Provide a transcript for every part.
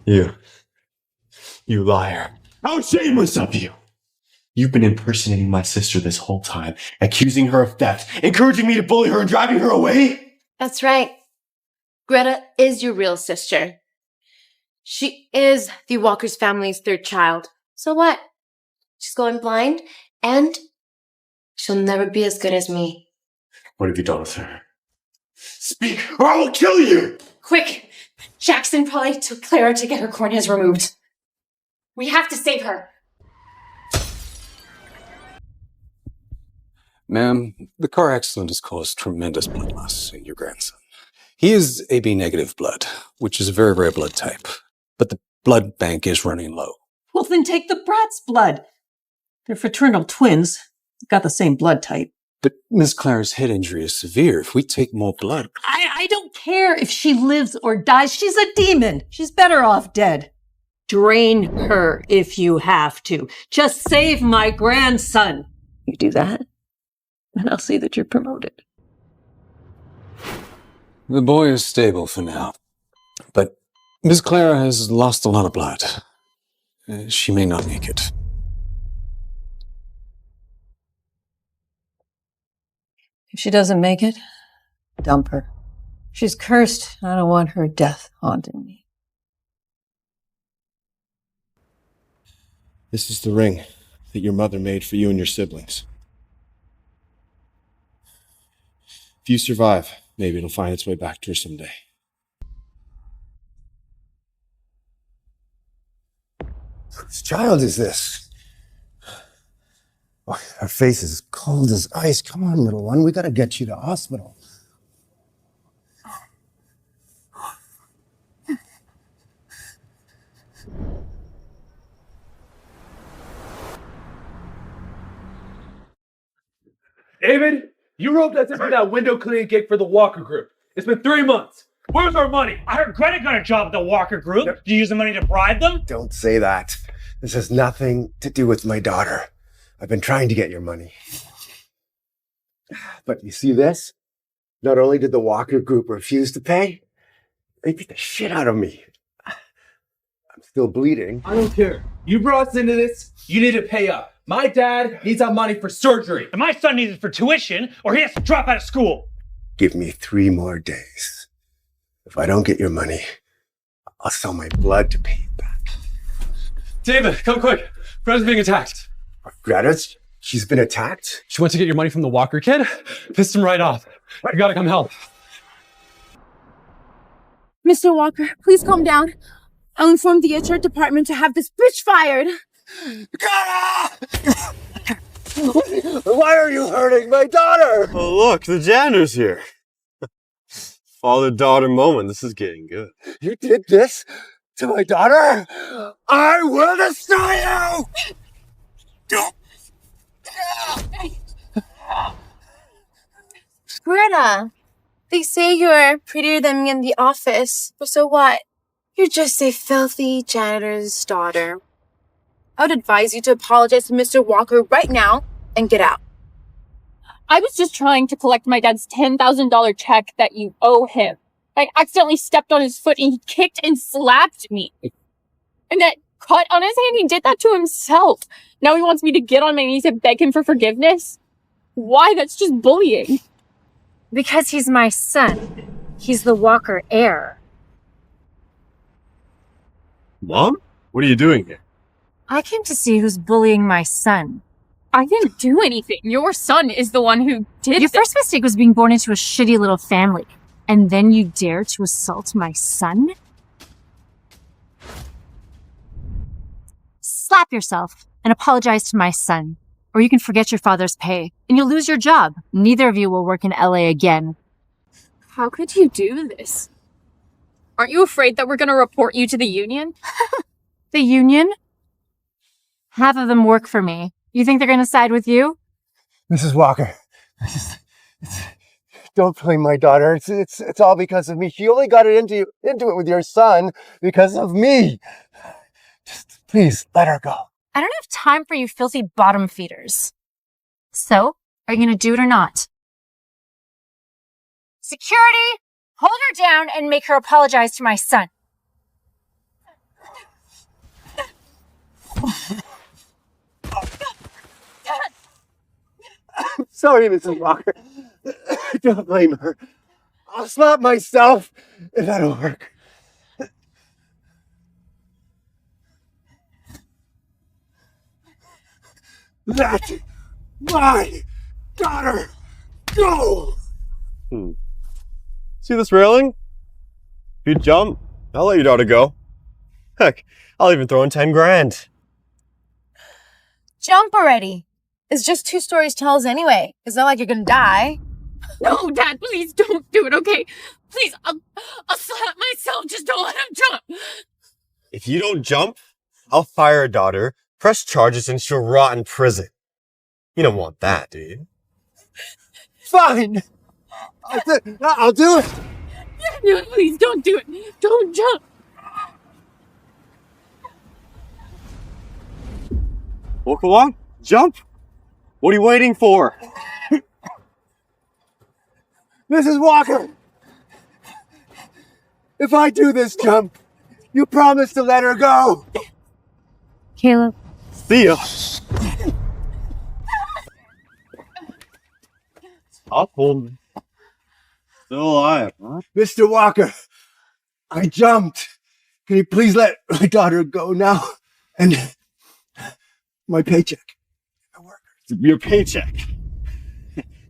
You liar. How shameless of you! You've been impersonating my sister this whole time, accusing her of theft, encouraging me to bully her and driving her away? That's right. Greta is your real sister. She is the Walker's family's third child. So what? She's going blind, and she'll never be as good as me. What have you done with her? Speak, or I will kill you! Quick! Jackson probably took Clara to get her corneas removed. We have to save her. Ma'am, the car accident has caused tremendous blood loss in your grandson. He is AB negative blood, which is a very rare blood type. But the blood bank is running low. Well, then take the brat's blood. They're fraternal twins. Got the same blood type. But Miss Clara's head injury is severe. If we take more blood... I don't care if she lives or dies. She's a demon. She's better off dead. Drain her if you have to. Just save my grandson. You do that, and I'll see that you're promoted. The boy is stable for now. But Miss Clara has lost a lot of blood. She may not make it. If she doesn't make it, dump her. She's cursed. I don't want her death haunting me. This is the ring that your mother made for you and your siblings. If you survive, maybe it'll find its way back to her someday. Whose child is this? Oh, her face is cold as ice. Come on, little one. We gotta get you to hospital. David, you roped us into that window cleaning gig for the Walker Group. It's been 3 months. Where's our money? I heard Greta got a job at the Walker Group. Did you use the money to bribe them? Don't say that. This has nothing to do with my daughter. I've been trying to get your money. But you see this? Not only did the Walker Group refuse to pay, they beat the shit out of me. I'm still bleeding. I don't care. You brought us into this. You need to pay up. My dad needs our money for surgery. And my son needs it for tuition, or he has to drop out of school. Give me 3 more days. If I don't get your money, I'll sell my blood to pay it back. David, come quick. Greta's being attacked. Greta's? She's been attacked? She went to get your money from the Walker kid. Pissed him right off. You gotta come help. Mr. Walker, please calm down. I'll inform the HR department to have this bitch fired. Greta! Why are you hurting my daughter? Oh, look, the janitor's here. Father-daughter moment. This is getting good. You did this to my daughter? I will destroy you! Greta, they say you're prettier than me in the office, but so what? You're just a filthy janitor's daughter. I would advise you to apologize to Mr. Walker right now and get out. I was just trying to collect my dad's $10,000 check that you owe him. I accidentally stepped on his foot and he kicked and slapped me. And that cut on his hand, he did that to himself. Now he wants me to get on my knees and beg him for forgiveness? Why? That's just bullying. Because he's my son. He's the Walker heir. Mom? What are you doing here? I came to see who's bullying my son. I didn't do anything. Your son is the one who did Your first mistake was being born into a shitty little family. And then you dare to assault my son? Slap yourself and apologize to my son. Or you can forget your father's pay, and you'll lose your job. Neither of you will work in LA again. How could you do this? Aren't you afraid that we're going to report you to the union? The union? Half of them work for me. You think they're going to side with you? Mrs. Walker, don't blame my daughter. It's all because of me. She only got into it with your son because of me. Just please let her go. I don't have time for you filthy bottom feeders. So, are you going to do it or not? Security, hold her down and make her apologize to my son. Sorry, Mrs. Walker. Don't blame her. I'll slap myself if that'll work. Let my daughter go! See this railing? If you jump, I'll let your daughter go. Heck, I'll even throw in 10 grand. Jump already. It's just 2 stories tall anyway. It's not like you're gonna die. No, Dad, please don't do it, okay? Please, I'll slap myself. Just don't let him jump. If you don't jump, I'll fire your daughter, press charges, and she'll rot in prison. You don't want that, do you? Fine! I'll do it! No, please don't do it. Don't jump. Well, come on, jump! What are you waiting for? Mrs. Walker! If I do this jump, you promise to let her go! Caleb. Thea! Stop holding me. Still alive, huh? Mr. Walker, I jumped. Can you please let my daughter go now? And my paycheck. Your paycheck.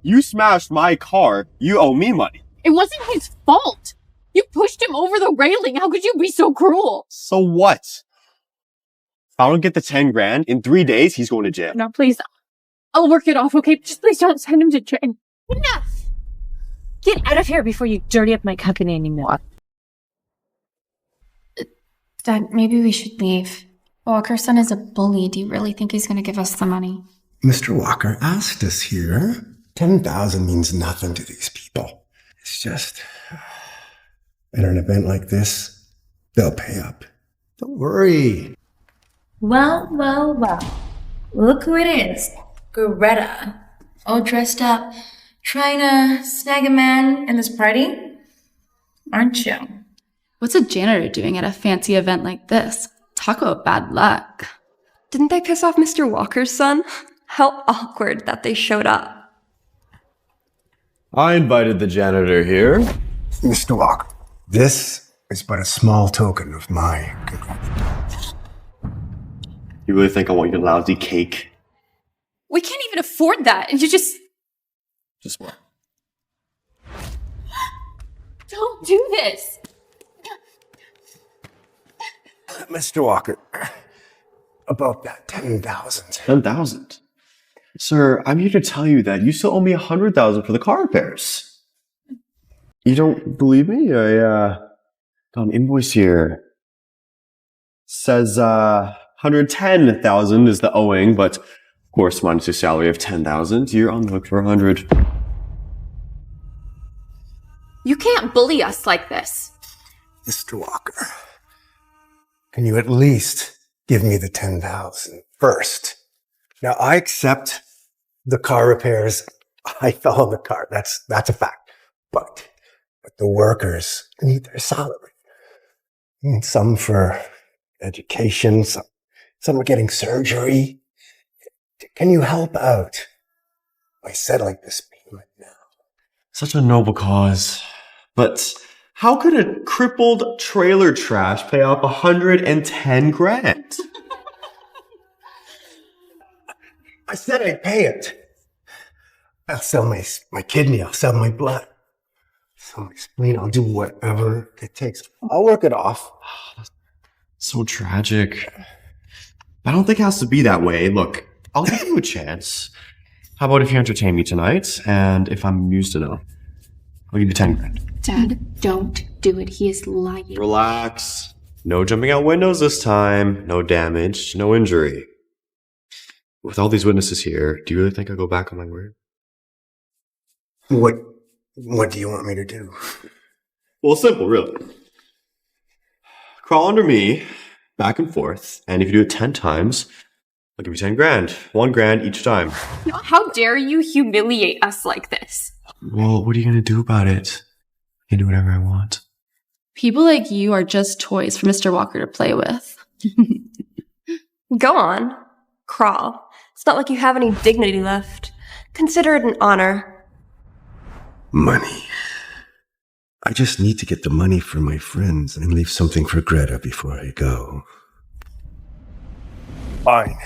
You smashed my car. You owe me money. It wasn't his fault. You pushed him over the railing. How could you be so cruel? So what? If I don't get the 10 grand, in 3 days, he's going to jail. No, please. I'll work it off, okay? Just please don't send him to jail. Enough! Get out of here before you dirty up my company anymore. Dad, maybe we should leave. Walker's son is a bully. Do you really think he's going to give us the money? Mr. Walker asked us here. 10,000 means nothing to these people. It's just, at an event like this, they'll pay up. Don't worry. Well. Look who it is. Greta. All dressed up, trying to snag a man in this party? Aren't you? What's a janitor doing at a fancy event like this? Talk about bad luck. Didn't they piss off Mr. Walker's son? How awkward that they showed up. I invited the janitor here. Mr. Walker, this is but a small token of my congratulations. You really think I want your lousy cake? We can't even afford that, and you just... Just what? Don't do this. Mr. Walker, about that 10,000. 10,000? Sir, I'm here to tell you that you still owe me 100,000 for the car repairs. You don't believe me? I got an invoice here. Says 110,000 is the owing, but of course minus your salary of 10,000, you're on the hook for 100. You can't bully us like this. Mr. Walker, can you at least give me the 10,000 first? Now, I accept the car repairs. I fell on the car. That's a fact. But the workers need their salary. And some for education, some are getting surgery. Can you help out by settling this payment now? Such a noble cause. But how could a crippled trailer trash pay off 110 grand? I said I'd pay it. I'll sell my kidney. I'll sell my blood. Sell my spleen. I'll do whatever it takes. I'll work it off. So tragic. I don't think it has to be that way. Look, I'll give you a chance. How about if you entertain me tonight, and if I'm amused enough, I'll give you 10 grand. Dad, don't do it. He is lying. Relax. No jumping out windows this time. No damage. No injury. With all these witnesses here, do you really think I'll go back on my word? What do you want me to do? Well, simple, really. Crawl under me, back and forth, and if you do it 10 times, I'll give you 10 grand. 1 grand each time. How dare you humiliate us like this? Well, what are you going to do about it? I can do whatever I want. People like you are just toys for Mr. Walker to play with. Go on. Crawl. It's not like you have any dignity left. Consider it an honor. Money. I just need to get the money for my friends and leave something for Greta before I go. Fine.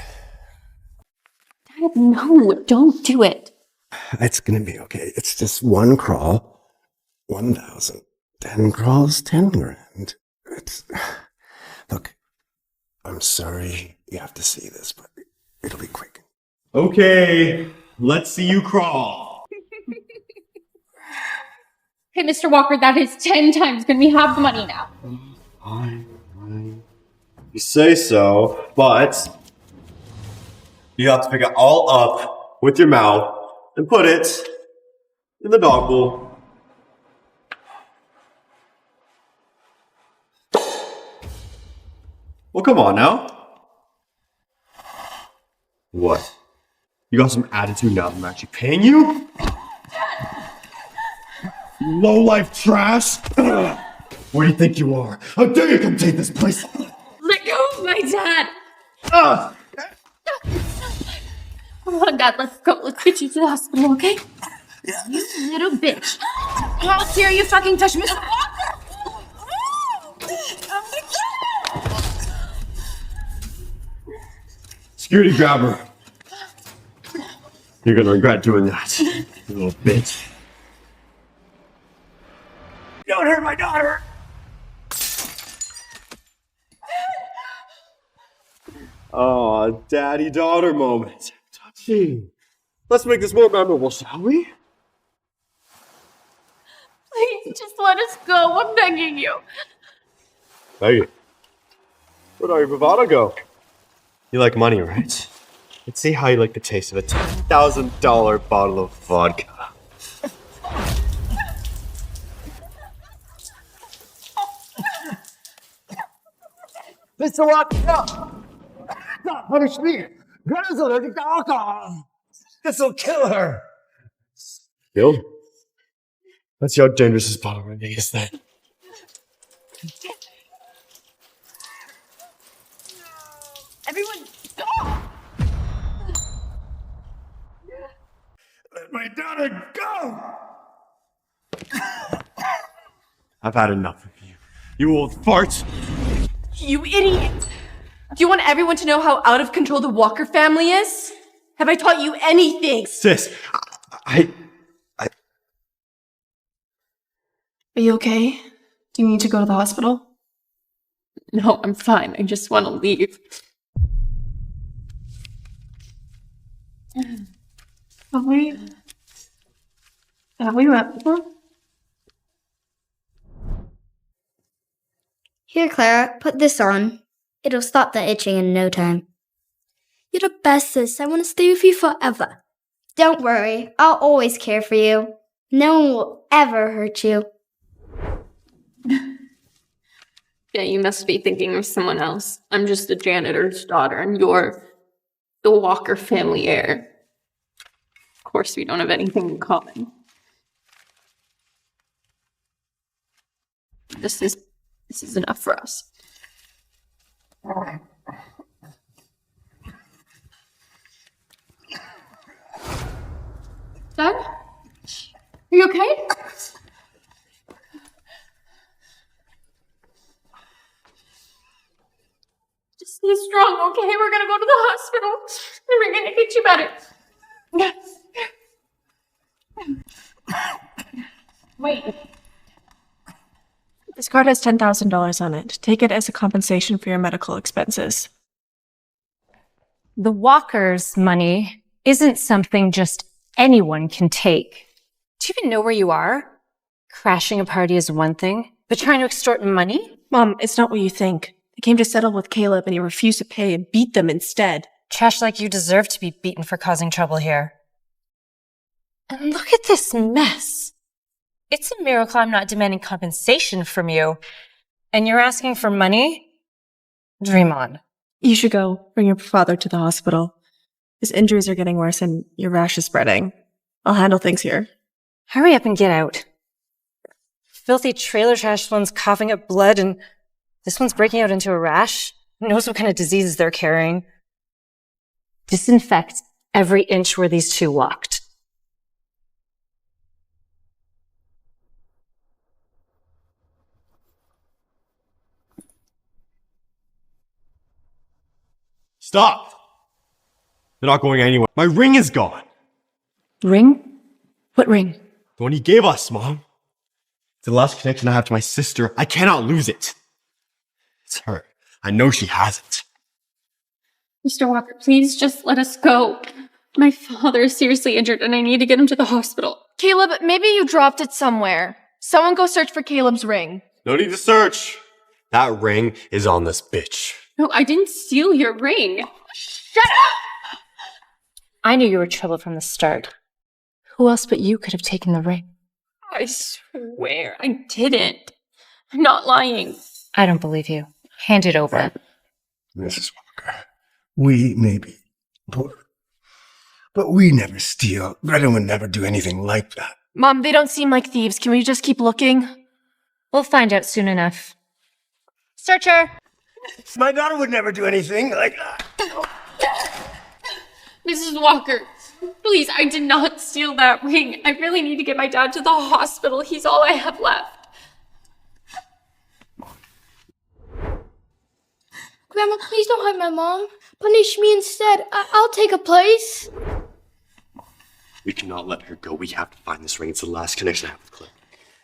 Dad, no, don't do it. It's gonna be okay. It's just one crawl, 1,000. 10 crawls, 10 grand. Look, I'm sorry you have to see this, but it'll be quick. Okay, let's see you crawl. Hey, Mr. Walker, that is 10 times. Can we have the money now? Fine. You say so, but you have to pick it all up with your mouth and put it in the dog bowl. Well, come on now. What? You got some attitude now that I'm actually paying you? You low-life trash! Where do you think you are? How dare you come take this place? Let go of my dad! Ah! Come on, Dad, let's go. Let's get you to the hospital, okay? You little bitch. How dare you fucking touch Mr. Walker? Security grabber. You're gonna regret doing that, you little bitch. Don't hurt my daughter! Oh, daddy-daughter moment. Touching. Let's make this more memorable, shall we? Please, just let us go. I'm begging you. Hey, where'd all your bravado go? You like money, right? Let's see how you like the taste of a $10,000 bottle of vodka. Mr. Walker, no! Don't punish me! Greta's allergic to alcohol! This'll kill her! Bill? Let's see how dangerous this bottle really is then. Everyone, stop! Let my daughter go! I've had enough of you. You old fart! You idiot! Do you want everyone to know how out of control the Walker family is? Have I taught you anything? Sis, Are you okay? Do you need to go to the hospital? No, I'm fine. I just want to leave. Have we met before? Here, Clara, put this on. It'll stop the itching in no time. You're the best, sis. I want to stay with you forever. Don't worry. I'll always care for you. No one will ever hurt you. Yeah, you must be thinking of someone else. I'm just a janitor's daughter, and you're the Walker family heir. Of course, we don't have anything in common. This is enough for us. Dad? Are you okay? Just stay strong, okay? We're gonna go to the hospital and we're gonna get you better. Wait. This card has $10,000 on it. Take it as a compensation for your medical expenses. The Walker's money isn't something just anyone can take. Do you even know where you are? Crashing a party is one thing, but trying to extort money? Mom, it's not what you think. They came to settle with Caleb and he refused to pay and beat them instead. Trash like you deserve to be beaten for causing trouble here. And look at this mess. It's a miracle I'm not demanding compensation from you. And you're asking for money? Dream on. You should go. Bring your father to the hospital. His injuries are getting worse and your rash is spreading. I'll handle things here. Hurry up and get out. Filthy trailer trash one's coughing up blood and this one's breaking out into a rash. Who knows what kind of diseases they're carrying. Disinfect every inch where these two walked. Stop! They're not going anywhere. My ring is gone. Ring? What ring? The one you gave us, Mom. It's the last connection I have to my sister. I cannot lose it. It's her. I know she has it. Mr. Walker, please just let us go. My father is seriously injured and I need to get him to the hospital. Caleb, maybe you dropped it somewhere. Someone go search for Caleb's ring. No need to search. That ring is on this bitch. No, I didn't steal your ring. Shut up! I knew you were trouble from the start. Who else but you could have taken the ring? I swear I didn't. I'm not lying. I don't believe you. Hand it over. Mrs. Walker, we may be poor, but we never steal. Greta would never do anything like that. Mom, they don't seem like thieves. Can we just keep looking? We'll find out soon enough. Searcher! My daughter would never do anything like that. Mrs. Walker, please, I did not steal that ring. I really need to get my dad to the hospital. He's all I have left. Grandma, please don't hurt my mom. Punish me instead. I'll take a place. We cannot let her go. We have to find this ring. It's the last connection I have with Claire.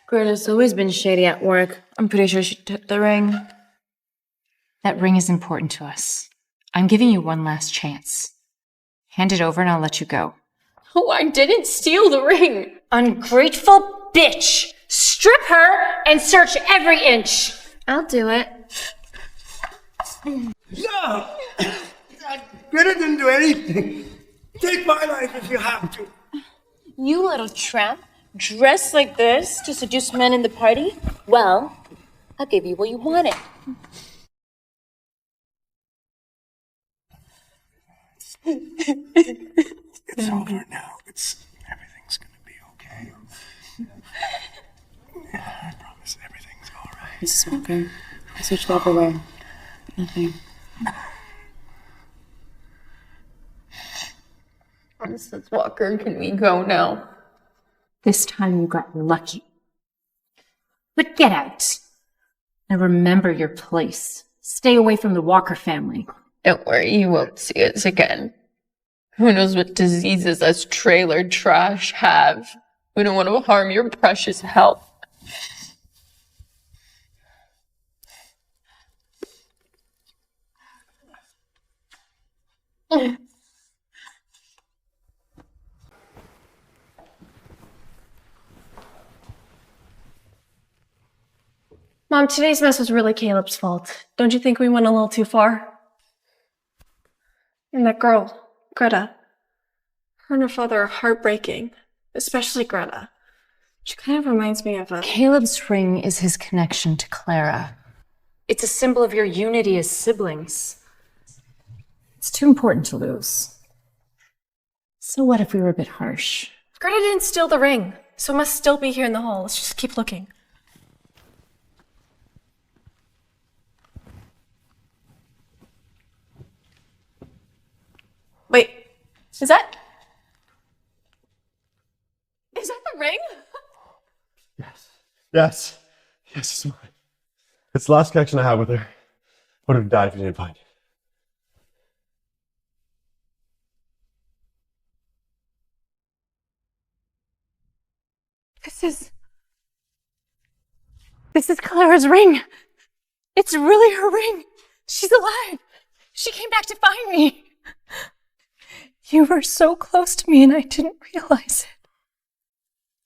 Greta's always been shady at work. I'm pretty sure she took the ring. That ring is important to us. I'm giving you one last chance. Hand it over and I'll let you go. Oh, I didn't steal the ring. Ungrateful bitch! Strip her and search every inch! I'll do it. No! Greta didn't do anything. Take my life if you have to. You little tramp, dressed like this to seduce men in the party? Well, I'll give you what you wanted. It's over now. Everything's gonna be okay. I promise everything's alright. Mrs. Walker, I searched everywhere. Nothing. Mrs. Walker, can we go now? This time you got lucky. But get out. And remember your place. Stay away from the Walker family. Don't worry, you won't see us again. Who knows what diseases us trailer trash have. We don't want to harm your precious health. Mom, today's mess was really Caleb's fault. Don't you think we went a little too far? And that girl, Greta. Her and her father are heartbreaking. Especially Greta. She kind of reminds me of a... Caleb's ring is his connection to Clara. It's a symbol of your unity as siblings. It's too important to lose. So what if we were a bit harsh? Greta didn't steal the ring, so it must still be here in the hall. Let's just keep looking. Wait, is that the ring? Yes. Yes, it's mine. It's the last connection I have with her. I would have died if you didn't find it. This is Clara's ring. It's really her ring. She's alive. She came back to find me. You were so close to me and I didn't realize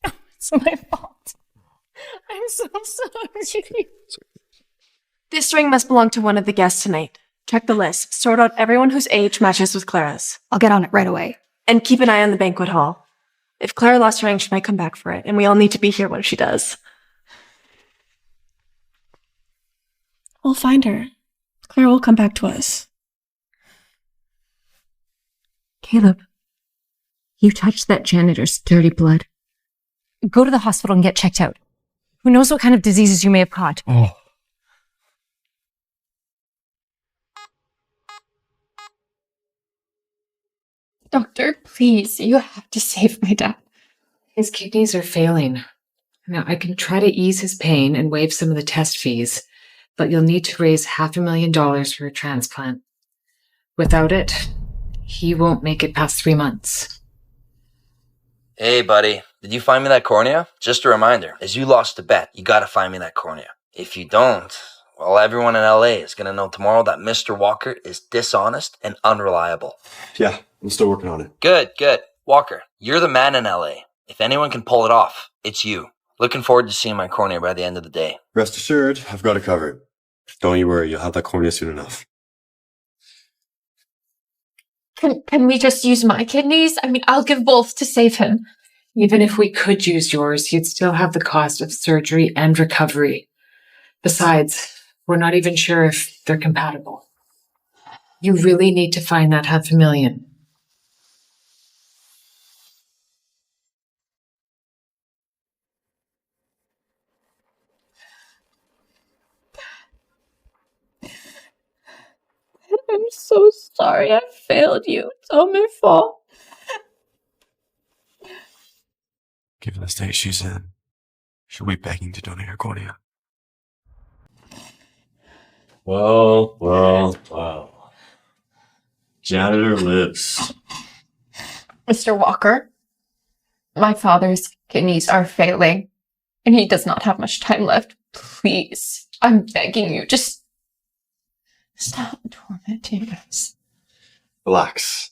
it. It's my fault. I'm so sorry. This ring must belong to one of the guests tonight. Check the list. Sort out everyone whose age matches with Clara's. I'll get on it right away. And keep an eye on the banquet hall. If Clara lost her ring, she might come back for it, and we all need to be here when she does. We'll find her. Clara will come back to us. Caleb, you touched that janitor's dirty blood. Go to the hospital and get checked out. Who knows what kind of diseases you may have caught? Oh. Doctor, please, you have to save my dad. His kidneys are failing. Now, I can try to ease his pain and waive some of the test fees, but you'll need to raise $500,000 for a transplant. Without it, he won't make it past 3 months. Hey, buddy. Did you find me that cornea? Just a reminder, as you lost a bet, you gotta find me that cornea. If you don't, well, everyone in LA is gonna know tomorrow that Mr. Walker is dishonest and unreliable. Yeah, I'm still working on it. Good, good. Walker, you're the man in LA. If anyone can pull it off, it's you. Looking forward to seeing my cornea by the end of the day. Rest assured, I've got it covered. Don't you worry, you'll have that cornea soon enough. Can we just use my kidneys? I mean, I'll give both to save him. Even if we could use yours, you'd still have the cost of surgery and recovery. Besides, we're not even sure if they're compatible. You really need to find that $500,000. I'm so sorry I failed you. It's all my fault. Given the state she's in, she'll be begging to donate her cornea. Well. Janitor lives. Mr. Walker, my father's kidneys are failing, and he does not have much time left. Please, I'm begging you, just stop tormenting us. Relax.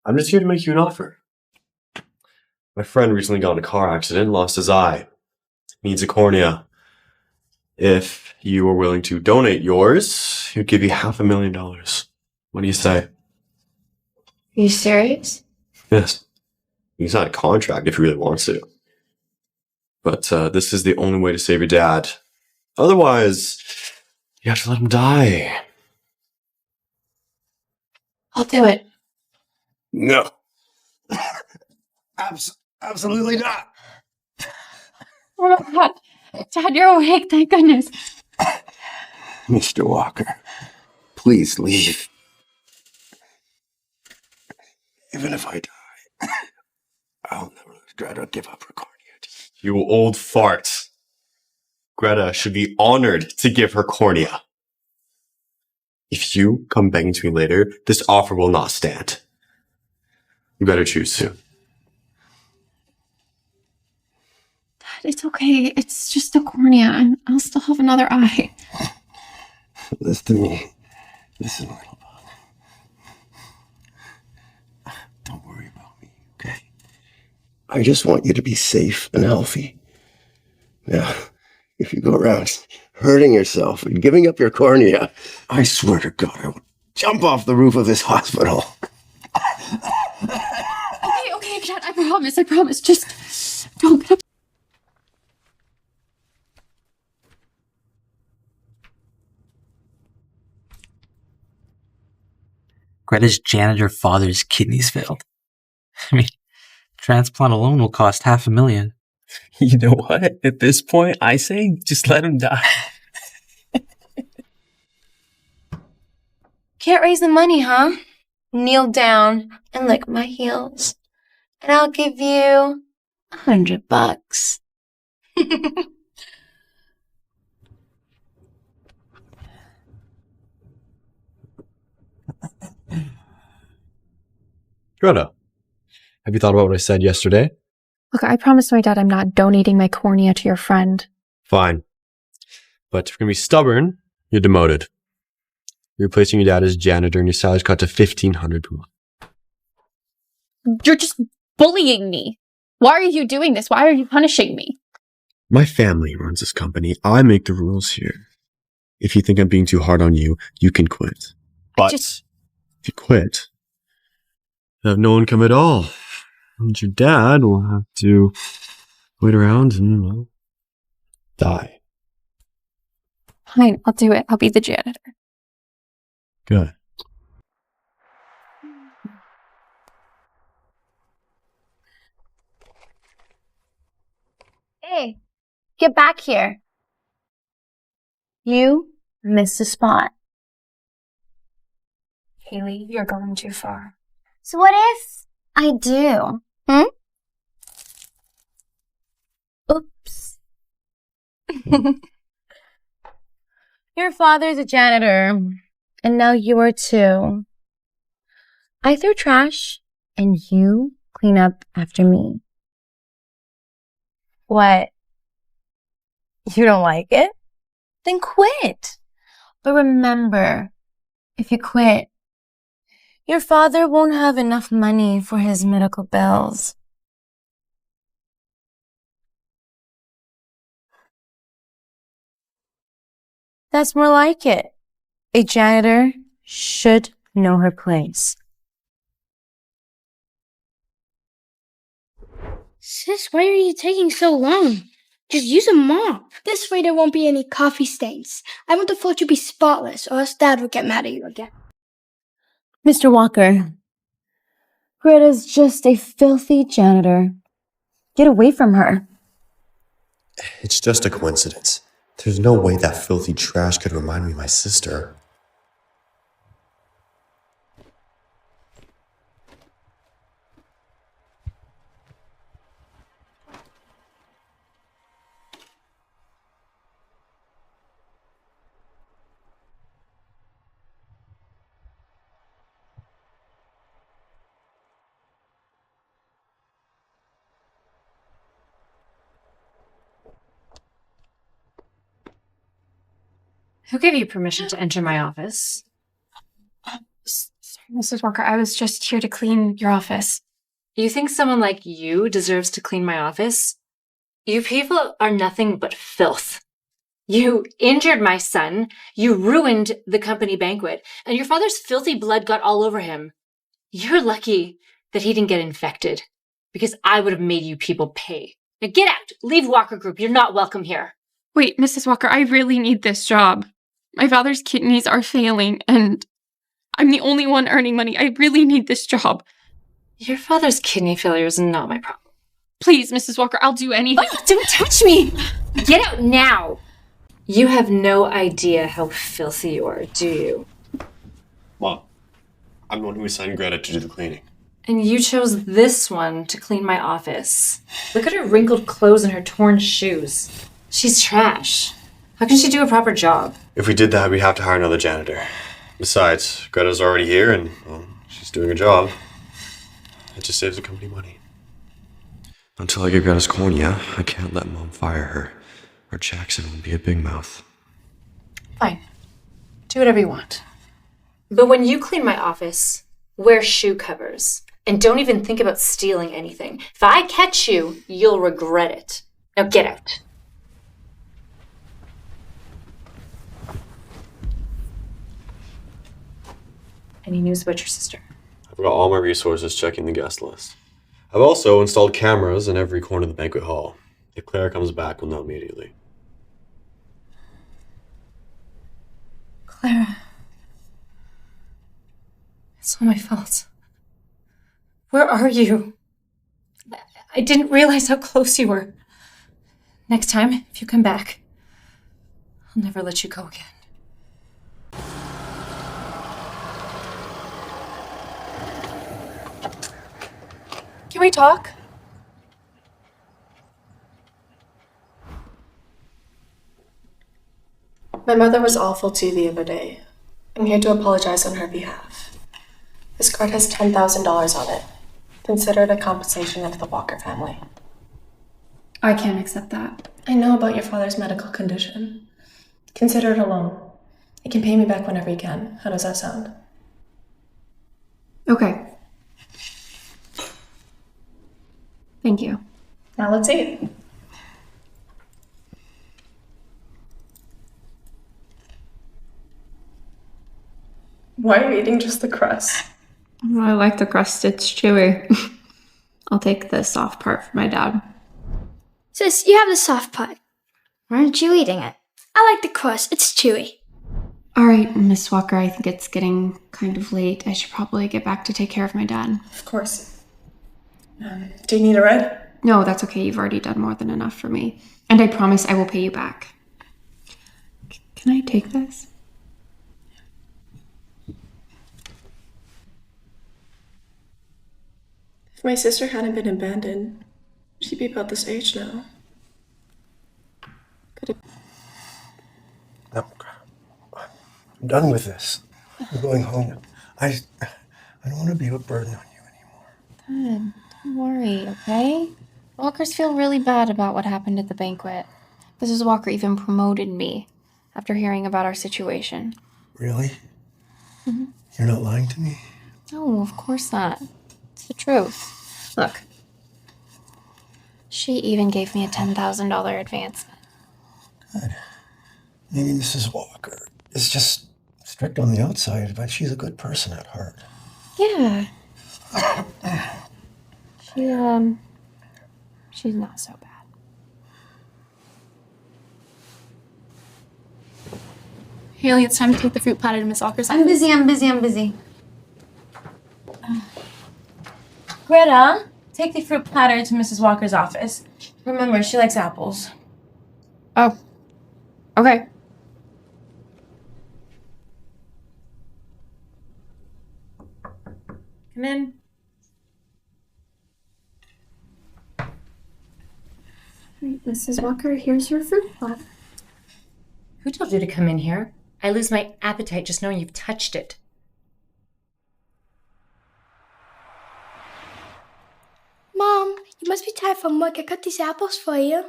I'm just here to make you an offer. My friend recently got in a car accident and lost his eye. Needs a cornea. If you were willing to donate yours, he'd give you $500,000. What do you say? Are you serious? Yes. You can sign a contract if he really wants to. But this is the only way to save your dad. Otherwise, you have to let him die. I'll do it. No. Absolutely not. Oh, Dad. Dad, you're awake, thank goodness. Mr. Walker, please leave. Even if I die, I'll never let Greta give up her cornea. You old fart. Greta should be honored to give her cornea. If you come begging to me later, this offer will not stand. You better choose soon. Dad, it's okay. It's just a cornea, and I'll still have another eye. Listen to me. Listen, little bug. Don't worry about me, okay? I just want you to be safe and healthy. Now, if you go around hurting yourself and giving up your cornea, I swear to God, I will jump off the roof of this hospital. Okay, Dad, I promise. Just don't get up. Greta's janitor father's kidneys failed. I mean, transplant alone will cost $500,000. You know what? At this point, I say just let him die. Can't raise the money, huh? Kneel down and lick my heels. And I'll give you $100. Greta, have you thought about what I said yesterday? Look, I promised my dad I'm not donating my cornea to your friend. Fine. But if you're going to be stubborn, you're demoted. You're replacing your dad as janitor and your salary's cut to $1,500 per month. You're just bullying me. Why are you doing this? Why are you punishing me? My family runs this company. I make the rules here. If you think I'm being too hard on you, you can quit. But if you quit, you have no income at all. And your dad will have to wait around and, well, die. Fine, I'll do it. I'll be the janitor. Good. Hey, get back here. You missed a spot. Hailey, you're going too far. So what if I do? Oops. Your father's a janitor, and now you are too. I throw trash, and you clean up after me. What? You don't like it? Then quit. But remember, if you quit, your father won't have enough money for his medical bills. That's more like it. A janitor should know her place. Sis, why are you taking so long? Just use a mop. This way there won't be any coffee stains. I want the floor to be spotless, or else Dad will get mad at you again. Mr. Walker, Greta's just a filthy janitor. Get away from her. It's just a coincidence. There's no way that filthy trash could remind me of my sister. Who gave you permission to enter my office? Sorry, Mrs. Walker, I was just here to clean your office. You think someone like you deserves to clean my office? You people are nothing but filth. You injured my son, you ruined the company banquet, and your father's filthy blood got all over him. You're lucky that he didn't get infected, because I would have made you people pay. Now get out! Leave Walker Group. You're not welcome here. Wait, Mrs. Walker, I really need this job. My father's kidneys are failing, and I'm the only one earning money. I really need this job. Your father's kidney failure is not my problem. Please, Mrs. Walker, I'll do anything. Oh, don't touch me! Get out now! You have no idea how filthy you are, do you? Mom, I'm the one who assigned Greta to do the cleaning. And you chose this one to clean my office. Look at her wrinkled clothes and her torn shoes. She's trash. How can she do a proper job? If we did that, we'd have to hire another janitor. Besides, Greta's already here and, well, she's doing a job. It just saves the company money. Until I get Greta's cornea, I can't let Mom fire her, or Jackson will be a big mouth. Fine. Do whatever you want. But when you clean my office, wear shoe covers. And don't even think about stealing anything. If I catch you, you'll regret it. Now get out. Any news about your sister? I've got all my resources checking the guest list. I've also installed cameras in every corner of the banquet hall. If Clara comes back, we'll know immediately. Clara. It's all my fault. Where are you? I didn't realize how close you were. Next time, if you come back, I'll never let you go again. Can we talk? My mother was awful to you the other day. I'm here to apologize on her behalf. This card has $10,000 on it. Consider it a compensation of the Walker family. I can't accept that. I know about your father's medical condition. Consider it a loan. You can pay me back whenever you can. How does that sound? Okay. Thank you. Now let's eat. Why are you eating just the crust? I like the crust. It's chewy. I'll take the soft part for my dad. Sis, you have the soft part. Why aren't you eating it? I like the crust. It's chewy. All right, Miss Walker, I think it's getting kind of late. I should probably get back to take care of my dad. Of course. Do you need a ride? No, that's okay. You've already done more than enough for me. And I promise I will pay you back. Can I take this? If my sister hadn't been abandoned, she'd be about this age now. No, I'm done with this. I'm going home. I don't want to be a burden on you. Dad, don't worry, okay? Walkers feel really bad about what happened at the banquet. Mrs. Walker even promoted me after hearing about our situation. Really? Mm-hmm. You're not lying to me? No, of course not. It's the truth. Look. She even gave me a $10,000 advance. Good. Maybe Mrs. Walker is just strict on the outside, but she's a good person at heart. Yeah. She's not so bad. Hailey, it's time to take the fruit platter to Miss Walker's office. I'm busy. Greta, take the fruit platter to Mrs. Walker's office. Remember, she likes apples. Oh. Okay. Come in. Mrs. Walker, here's your fruit platter. Who told you to come in here? I lose my appetite just knowing you've touched it. Mom, you must be tired from work. I cut these apples for you.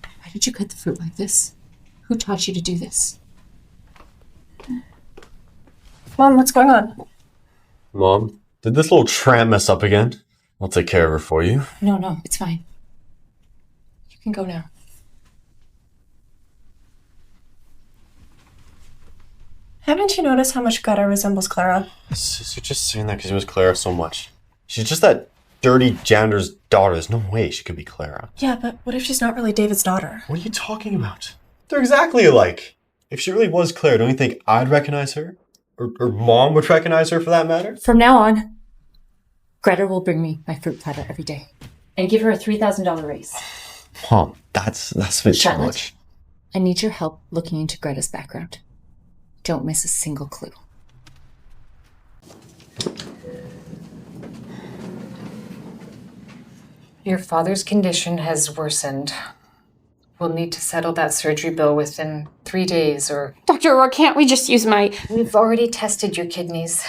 Why did you cut the fruit like this? Who taught you to do this? Mom, what's going on? Mom, did this little tramp mess up again? I'll take care of her for you. No, it's fine. You can go now. Haven't you noticed how much Greta resembles Clara? Sis, you're just saying that because you miss Clara so much. She's just that dirty janitor's daughter. There's no way she could be Clara. Yeah, but what if she's not really David's daughter? What are you talking about? They're exactly alike. If she really was Clara, don't you think I'd recognize her? Or Mom would recognize her for that matter? From now on, Greta will bring me my fruit platter every day. And give her a $3,000 raise. Mom, that's a bit too Charlotte, much. I need your help looking into Greta's background. Don't miss a single clue. Your father's condition has worsened. We'll need to settle that surgery bill within 3 days or... Dr. O'Rourke, can't we just use my... We've already tested your kidneys.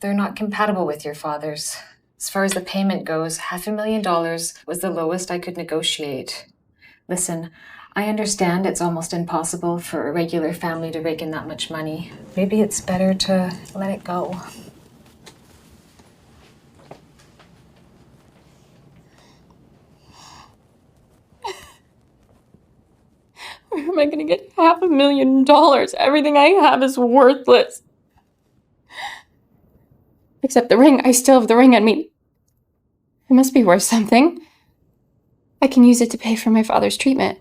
They're not compatible with your father's. As far as the payment goes, $500,000 was the lowest I could negotiate. Listen, I understand it's almost impossible for a regular family to rake in that much money. Maybe it's better to let it go. Where am I going to get $500,000? Everything I have is worthless. Except the ring. I still have the ring on me. It must be worth something. I can use it to pay for my father's treatment.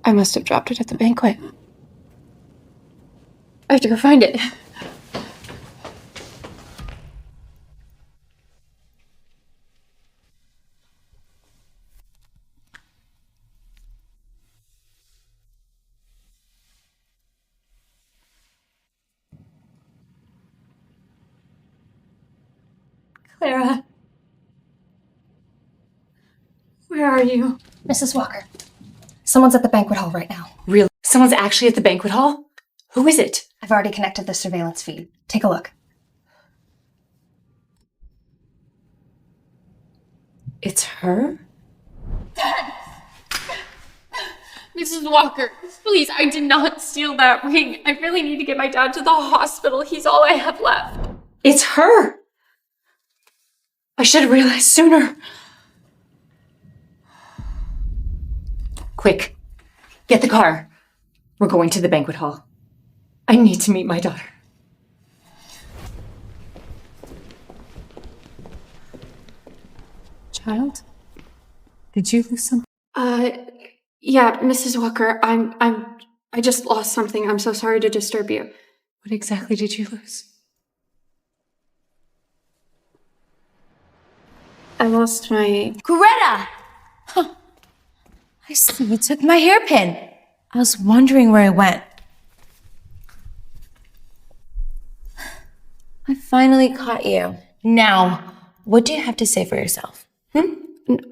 I must have dropped it at the banquet. I have to go find it. Clara. Where are you? Mrs. Walker, someone's at the banquet hall right now. Really? Someone's actually at the banquet hall? Who is it? I've already connected the surveillance feed. Take a look. It's her? Mrs. Walker, please, I did not steal that ring. I really need to get my dad to the hospital. He's all I have left. It's her! I should have realized sooner. Quick, get the car. We're going to the banquet hall. I need to meet my daughter. Child? Did you lose something? Yeah, Mrs. Walker, I just lost something. I'm so sorry to disturb you. What exactly did you lose? I lost my... Greta! Huh. I see you took my hairpin. I was wondering where I went. I finally caught you. Now, what do you have to say for yourself?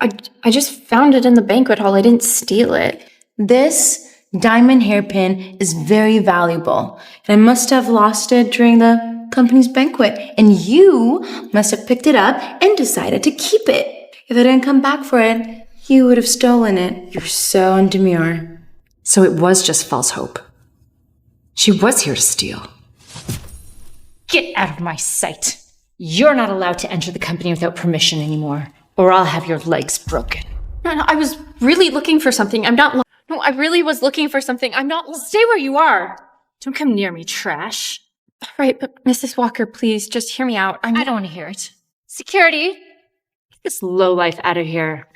I just found it in the banquet hall. I didn't steal it. This diamond hairpin is very valuable, and I must have lost it during the company's banquet, and you must have picked it up and decided to keep it. If I didn't come back for it, you would have stolen it. You're so undemure. So it was just false hope. She was here to steal. Get out of my sight. You're not allowed to enter the company without permission anymore, or I'll have your legs broken. No, I was really looking for something. No, I really was looking for something. I'm not. Stay where you are. Don't come near me, trash. All right, but Mrs. Walker, please, just hear me out. I don't want to hear it. Security! Get this lowlife out of here.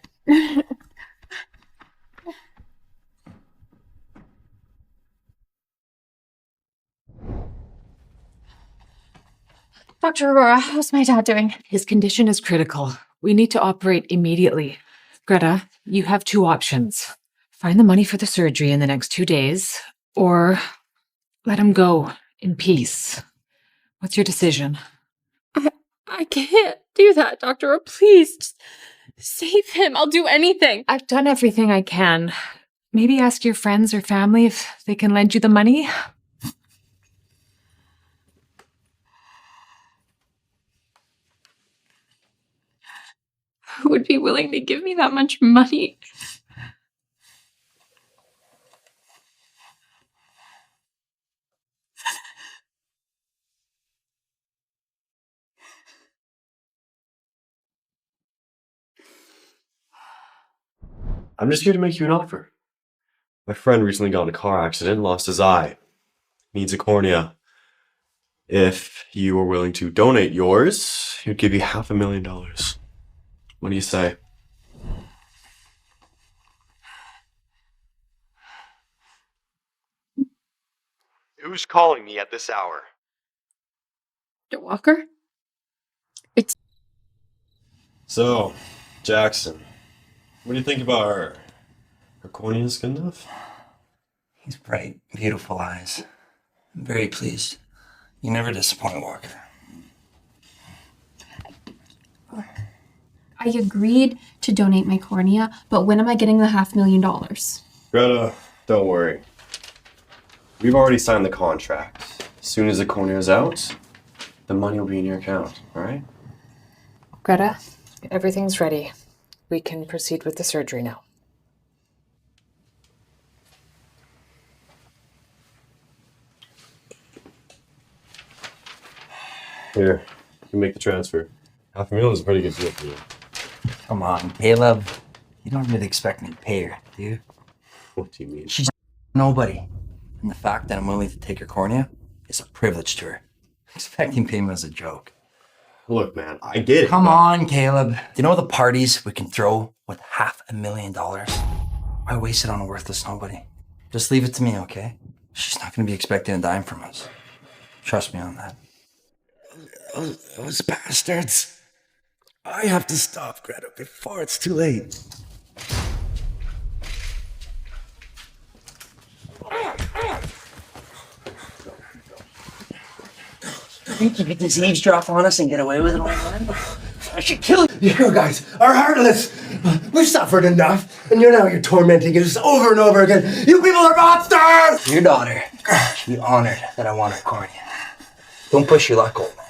Dr. Aurora, how's my dad doing? His condition is critical. We need to operate immediately. Greta, you have two options. Find the money for the surgery in the next 2 days, or let him go in peace. What's your decision? I can't do that, Doctor. Please, just save him. I'll do anything. I've done everything I can. Maybe ask your friends or family if they can lend you the money. Who would be willing to give me that much money? I'm just here to make you an offer. My friend recently got in a car accident, lost his eye. Needs a cornea. If you were willing to donate yours, he'd give you $500,000. What do you say? Who's calling me at this hour? Dr. Walker? So, Jackson, what do you think about her? Her cornea is good enough? He's bright, beautiful eyes. I'm very pleased. You never disappoint, Walker. I agreed to donate my cornea, but when am I getting the $500,000? Greta, don't worry. We've already signed the contract. As soon as the cornea is out, the money will be in your account, alright? Greta, everything's ready. We can proceed with the surgery now. Here, you can make the transfer. $500,000 is a pretty good deal for you. Come on, Caleb. You don't really expect me to pay her, do you? What do you mean? She's nobody. And the fact that I'm willing to take her cornea is a privilege to her. Expecting payment is a joke. Look, man, I get it. Come on, Caleb. Do you know the parties we can throw with $500,000? Why waste it on a worthless nobody? Just leave it to me, okay? She's not going to be expecting a dime from us. Trust me on that. Those bastards. I have to stop Greta before it's too late. Think you could just eavesdrop on us and get away with it, old man? I should kill you. You guys are heartless. We've suffered enough, and you're tormenting us over and over again. You people are monsters! Your daughter should be honored that I want her cornea. Don't push your luck, old man.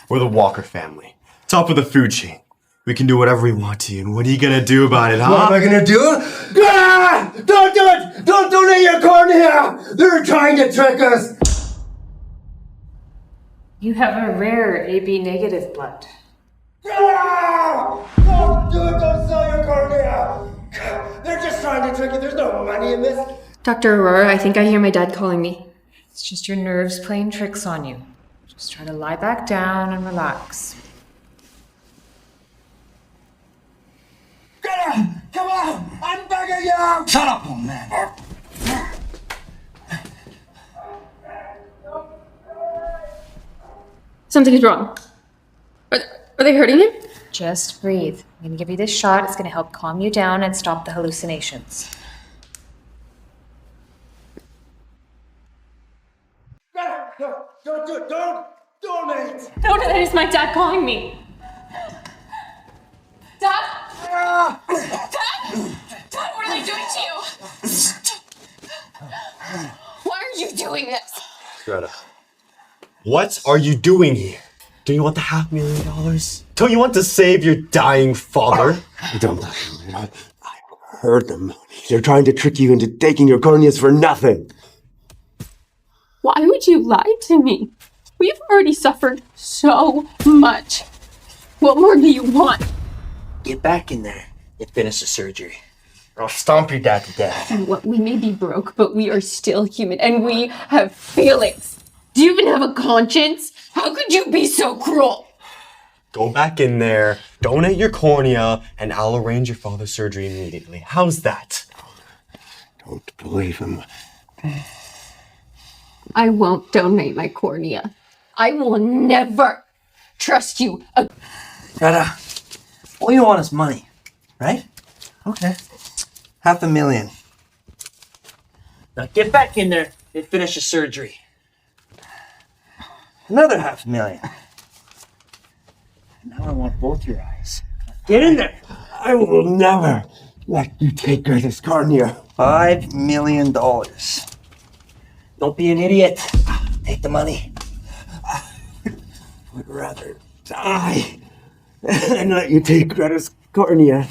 We're the Walker family. Top of the food chain. We can do whatever we want to you, and what are you gonna do about it, huh? What am I gonna do? Ah! Don't do it! Don't donate your cornea! They're trying to trick us! You have a rare AB negative blood. Ah! Don't do it! Don't sell your cornea! They're just trying to trick you. There's no money in this. Dr. Aurora, I think I hear my dad calling me. It's just your nerves playing tricks on you. Just try to lie back down and relax. Come on! I'm begging you! Shut up, old man. Something's wrong. Are they hurting him? Just breathe. I'm gonna give you this shot. It's gonna help calm you down and stop the hallucinations. Don't do it! Don't! Donate! No, that is my dad calling me. Dad? Dad? Dad, what are they doing to you? Why are you doing this? Greta. What are you doing here? Do you want the $500,000? Don't you want to save your dying father? I don't. I heard them. They're trying to trick you into taking your corneas for nothing. Why would you lie to me? We've already suffered so much. What more do you want? Get back in there and finish the surgery. Or I'll stomp your dad to death. And what, we may be broke, but we are still human, and we have feelings. Do you even have a conscience? How could you be so cruel? Go back in there, donate your cornea, and I'll arrange your father's surgery immediately. How's that? Don't believe him. I won't donate my cornea. I will never trust you again. Greta, all you want is money, right? Okay. $500,000. Now get back in there and finish the surgery. Another $500,000. Now I want both your eyes. Get in there. I will never let you take Greta's cornea. $5 million. Don't be an idiot. Take the money. I would rather die than let you take Greta's cornea.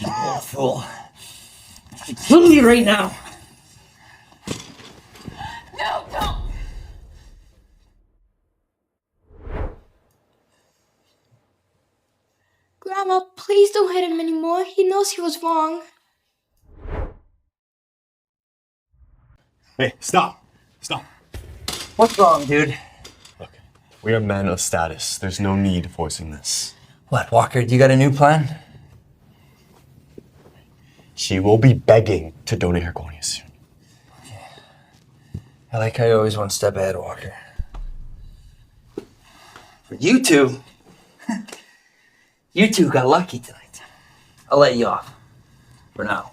You fool. I'm killing you right now. No, don't. Grandma, please don't hit him anymore. He knows he was wrong. Hey, stop! Stop! What's wrong, dude? We are men of status. There's no need forcing this. What, Walker? Do you got a new plan? She will be begging to donate her cornea soon. I like how you're always one step ahead, Walker. For you two, you two got lucky tonight. I'll let you off. For now.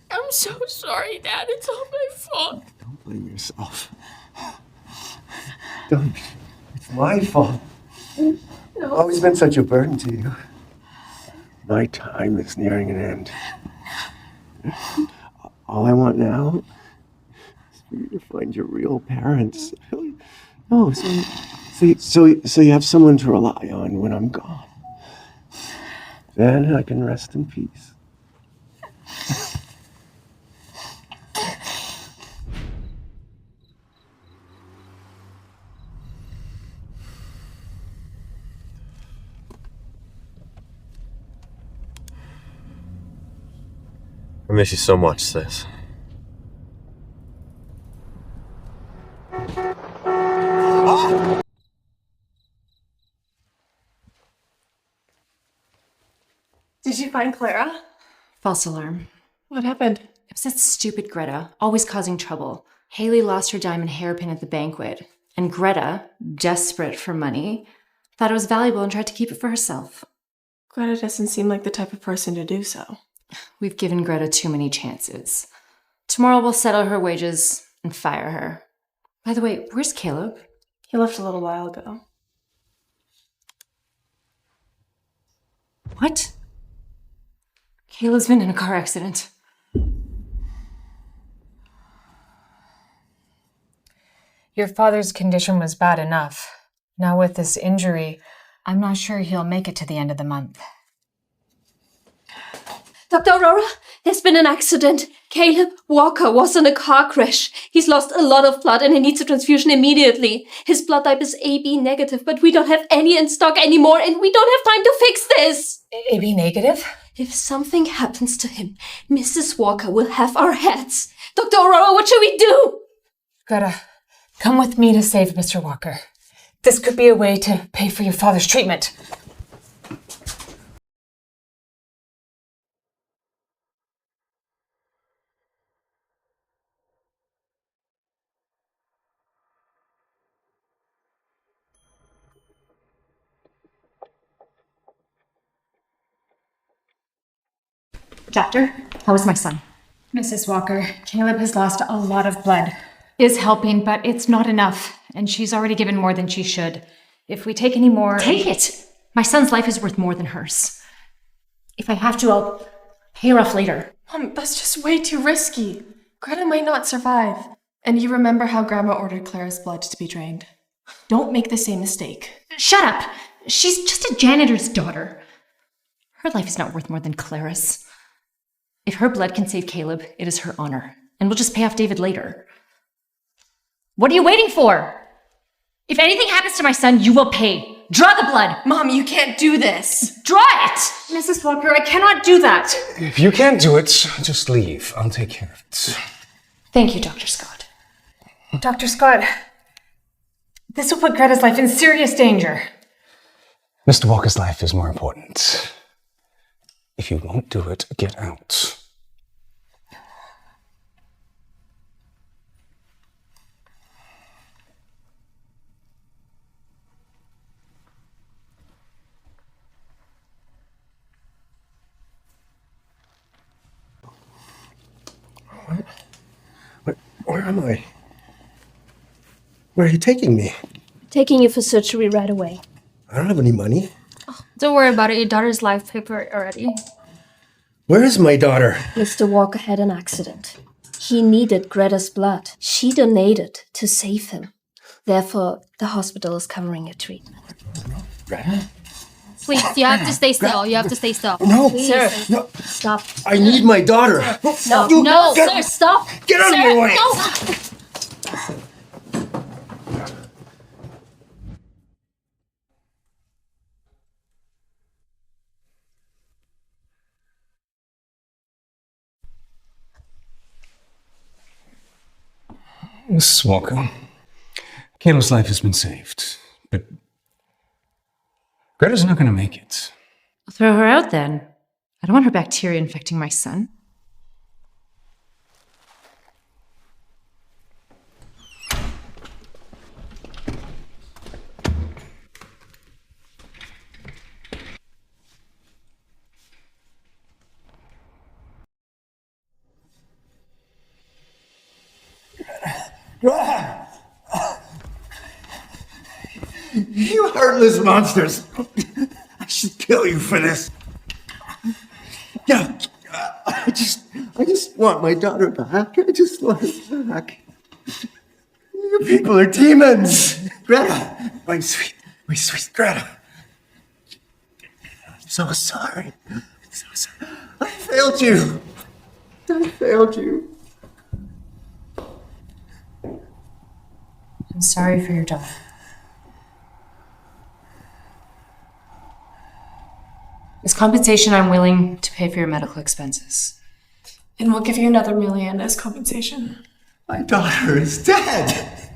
I'm so sorry, Dad. It's all my fault. Don't blame yourself. Don't. It's my fault. No. I've always been such a burden to you. My time is nearing an end. All I want now is for you to find your real parents. No, so you have someone to rely on when I'm gone. Then I can rest in peace. I miss you so much, sis. Did you find Clara? False alarm. What happened? It was that stupid Greta, always causing trouble. Hailey lost her diamond hairpin at the banquet, and Greta, desperate for money, thought it was valuable and tried to keep it for herself. Greta doesn't seem like the type of person to do so. We've given Greta too many chances. Tomorrow we'll settle her wages and fire her. By the way, where's Caleb? He left a little while ago. What? Caleb's been in a car accident. Your father's condition was bad enough. Now with this injury, I'm not sure he'll make it to the end of the month. Dr. Aurora, there's been an accident. Caleb Walker was in a car crash. He's lost a lot of blood and he needs a transfusion immediately. His blood type is AB negative, but we don't have any in stock anymore and we don't have time to fix this. AB negative? If something happens to him, Mrs. Walker will have our heads. Dr. Aurora, what should we do? Greta, come with me to save Mr. Walker. This could be a way to pay for your father's treatment. Doctor, how is my son? Mrs. Walker, Caleb has lost a lot of blood. Is helping, but it's not enough, and she's already given more than she should. If we take any more... Take it! My son's life is worth more than hers. If I have to, I'll pay her off later. Mom, that's just way too risky. Greta might not survive. And you remember how Grandma ordered Clara's blood to be drained. Don't make the same mistake. Shut up! She's just a janitor's daughter. Her life is not worth more than Clara's. If her blood can save Caleb, it is her honor. And we'll just pay off David later. What are you waiting for? If anything happens to my son, you will pay. Draw the blood! Mom, you can't do this! Draw it! Mrs. Walker, I cannot do that! If you can't do it, just leave. I'll take care of it. Thank you, Dr. Scott. Dr. Scott, this will put Greta's life in serious danger. Mr. Walker's life is more important. If you won't do it, get out. Where am I? Where are you taking me? Taking you for surgery right away. I don't have any money. Don't worry about it. Your daughter's life paid for it already. Where is my daughter? Mr. Walker had an accident. He needed Greta's blood. She donated to save him. Therefore, the hospital is covering your treatment. Greta? Please, you have to stay still. You have to stay still. No. Please. Sir, No. stop. I need my daughter. No, You- no, get- sir, stop. Get out of Sir, my way. No. Mrs. Walker, Caleb's life has been saved, but Greta's not going to make it. I'll throw her out then. I don't want her bacteria infecting my son. You heartless monsters! I should kill you for this. Yeah, I just want my daughter back. I just want her back. You people are demons! Greta! My sweet Greta. I'm so sorry. I'm so sorry. I failed you. I failed you. I'm sorry for your daughter. As compensation, I'm willing to pay for your medical expenses. And we'll give you another $1 million as compensation. My daughter is dead.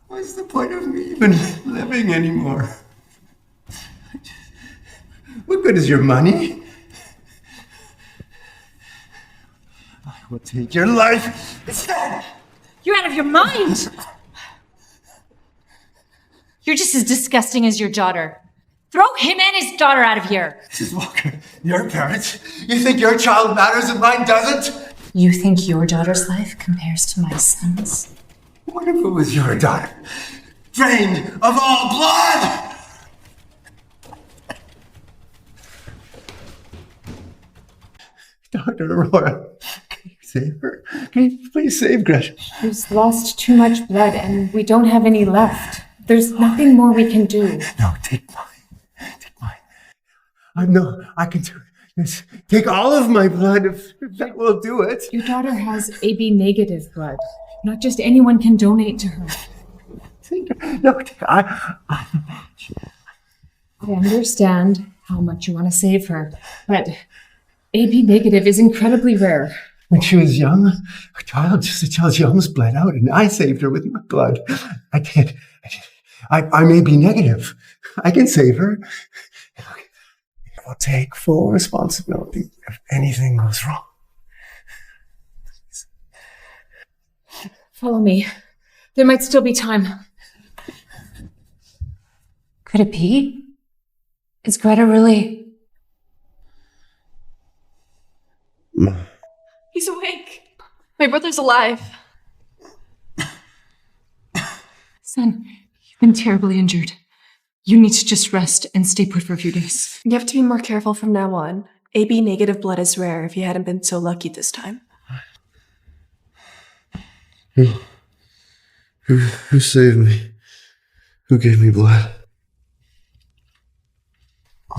What's the point of me even living anymore? What good is your money? I will take your life instead. You're out of your mind! You're just as disgusting as your daughter. Throw him and his daughter out of here! Mrs. Walker, your parents, you think your child matters and mine doesn't? You think your daughter's life compares to my son's? What if it was your daughter? Drained of all blood! Dr. Aurora, can you save her? Can you please save Greta? She's lost too much blood and we don't have any left. There's nothing more we can do. No, take mine. I can do it. Take all of my blood if that will do it. Your daughter has AB negative blood. Not just anyone can donate to her. I'm a match. I understand how much you want to save her, but AB negative is incredibly rare. When she was young, a child's young's bled out, and I saved her with my blood. I can't. I may be negative. I can save her. I'll take full responsibility if anything goes wrong. Follow me. There might still be time. Could it be? Is Greta really... He's awake. My brother's alive. Son, you've been terribly injured. You need to just rest and stay put for a few days. You have to be more careful from now on. AB negative blood is rare if you hadn't been so lucky this time. Who saved me? Who gave me blood?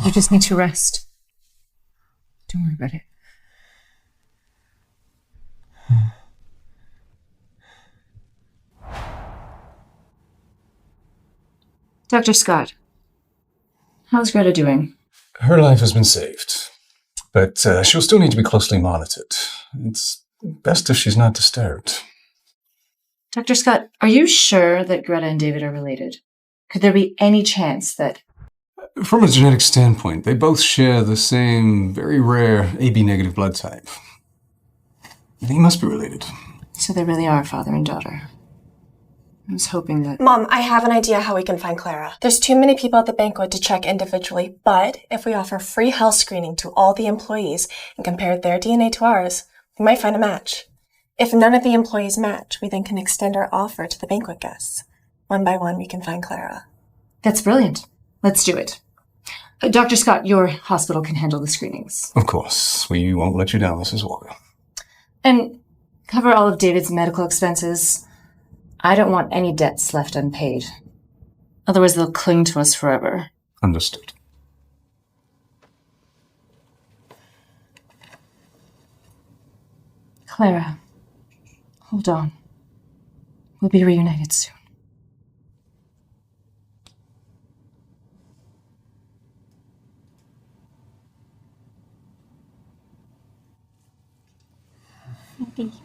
You just need to rest. Don't worry about it. Dr. Scott, how's Greta doing? Her life has been saved, but she'll still need to be closely monitored. It's best if she's not disturbed. Dr. Scott, are you sure that Greta and David are related? Could there be any chance that... From a genetic standpoint, they both share the same very rare AB negative blood type. They must be related. So they really are father and daughter. I was hoping that... Mom, I have an idea how we can find Clara. There's too many people at the banquet to check individually, but if we offer free health screening to all the employees and compare their DNA to ours, we might find a match. If none of the employees match, we then can extend our offer to the banquet guests. One by one, we can find Clara. That's brilliant. Let's do it. Dr. Scott, your hospital can handle the screenings. Of course. We won't let you down, Mrs. Walker. And cover all of David's medical expenses. I don't want any debts left unpaid. Otherwise, they'll cling to us forever. Understood. Clara, hold on. We'll be reunited soon. Thank you.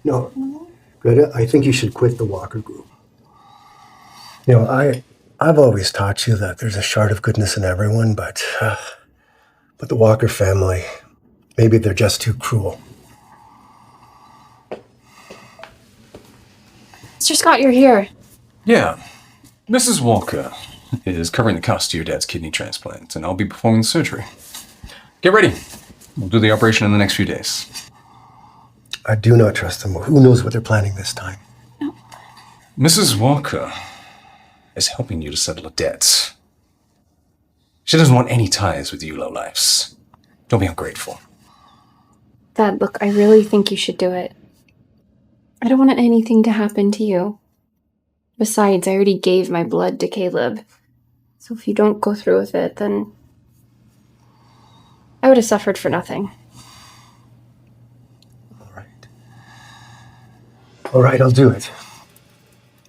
No, Greta, I think you should quit the Walker group. You know, I've always taught you that there's a shard of goodness in everyone, but the Walker family, maybe they're just too cruel. Mr. Scott, you're here. Yeah. Mrs. Walker is covering the cost of your dad's kidney transplant, and I'll be performing the surgery. Get ready. We'll do the operation in the next few days. I do not trust them. Who knows what they're planning this time? No. Mrs. Walker is helping you to settle a debt. She doesn't want any ties with you lowlifes. Don't be ungrateful. Dad, look, I really think you should do it. I don't want anything to happen to you. Besides, I already gave my blood to Caleb. So if you don't go through with it, then I would have suffered for nothing. All right, I'll do it.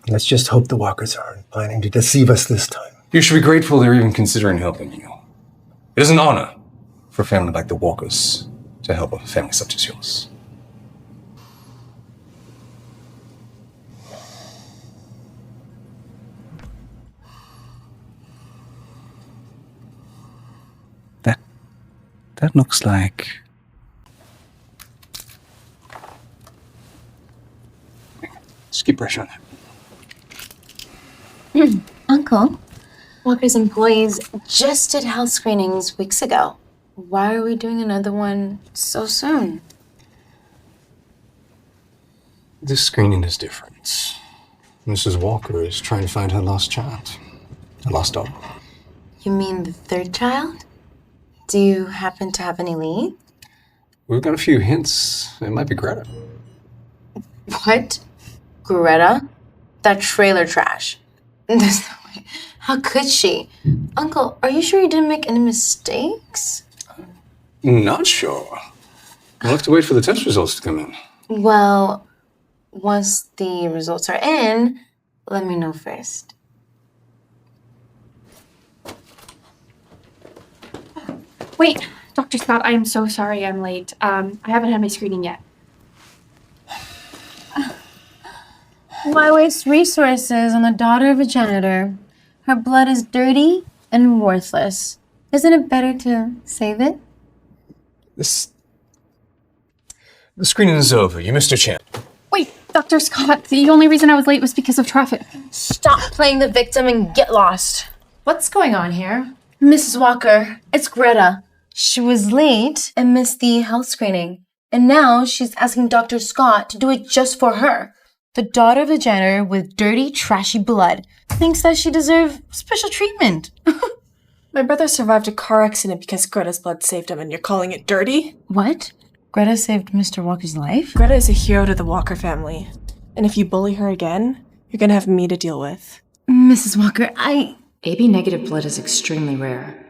Let's just hope the Walkers aren't planning to deceive us this time. You should be grateful they're even considering helping you. It is an honor for a family like the Walkers to help a family such as yours. That looks like... Just keep pressure on that. Uncle, Walker's employees just did health screenings weeks ago. Why are we doing another one so soon? This screening is different. Mrs. Walker is trying to find her lost child. Her lost daughter. You mean the third child? Do you happen to have any lead? We've got a few hints. It might be Greta. What? Greta? That trailer trash. There's no way. How could she? Uncle, are you sure you didn't make any mistakes? Not sure. We'll have to wait for the test results to come in. Well, once the results are in, let me know first. Wait, Dr. Scott, I am so sorry I'm late. I haven't had my screening yet. Why waste resources on the daughter of a janitor? Her blood is dirty and worthless. Isn't it better to save it? The screening is over. You missed your chance. Wait, Dr. Scott, the only reason I was late was because of traffic. Stop playing the victim and get lost. What's going on here? Mrs. Walker, it's Greta. She was late and missed the health screening. And now she's asking Dr. Scott to do it just for her. The daughter of a janitor with dirty, trashy blood thinks that she deserves special treatment. My brother survived a car accident because Greta's blood saved him, and you're calling it dirty? What? Greta saved Mr. Walker's life? Greta is a hero to the Walker family. And if you bully her again, you're gonna have me to deal with. Mrs. Walker, AB negative blood is extremely rare.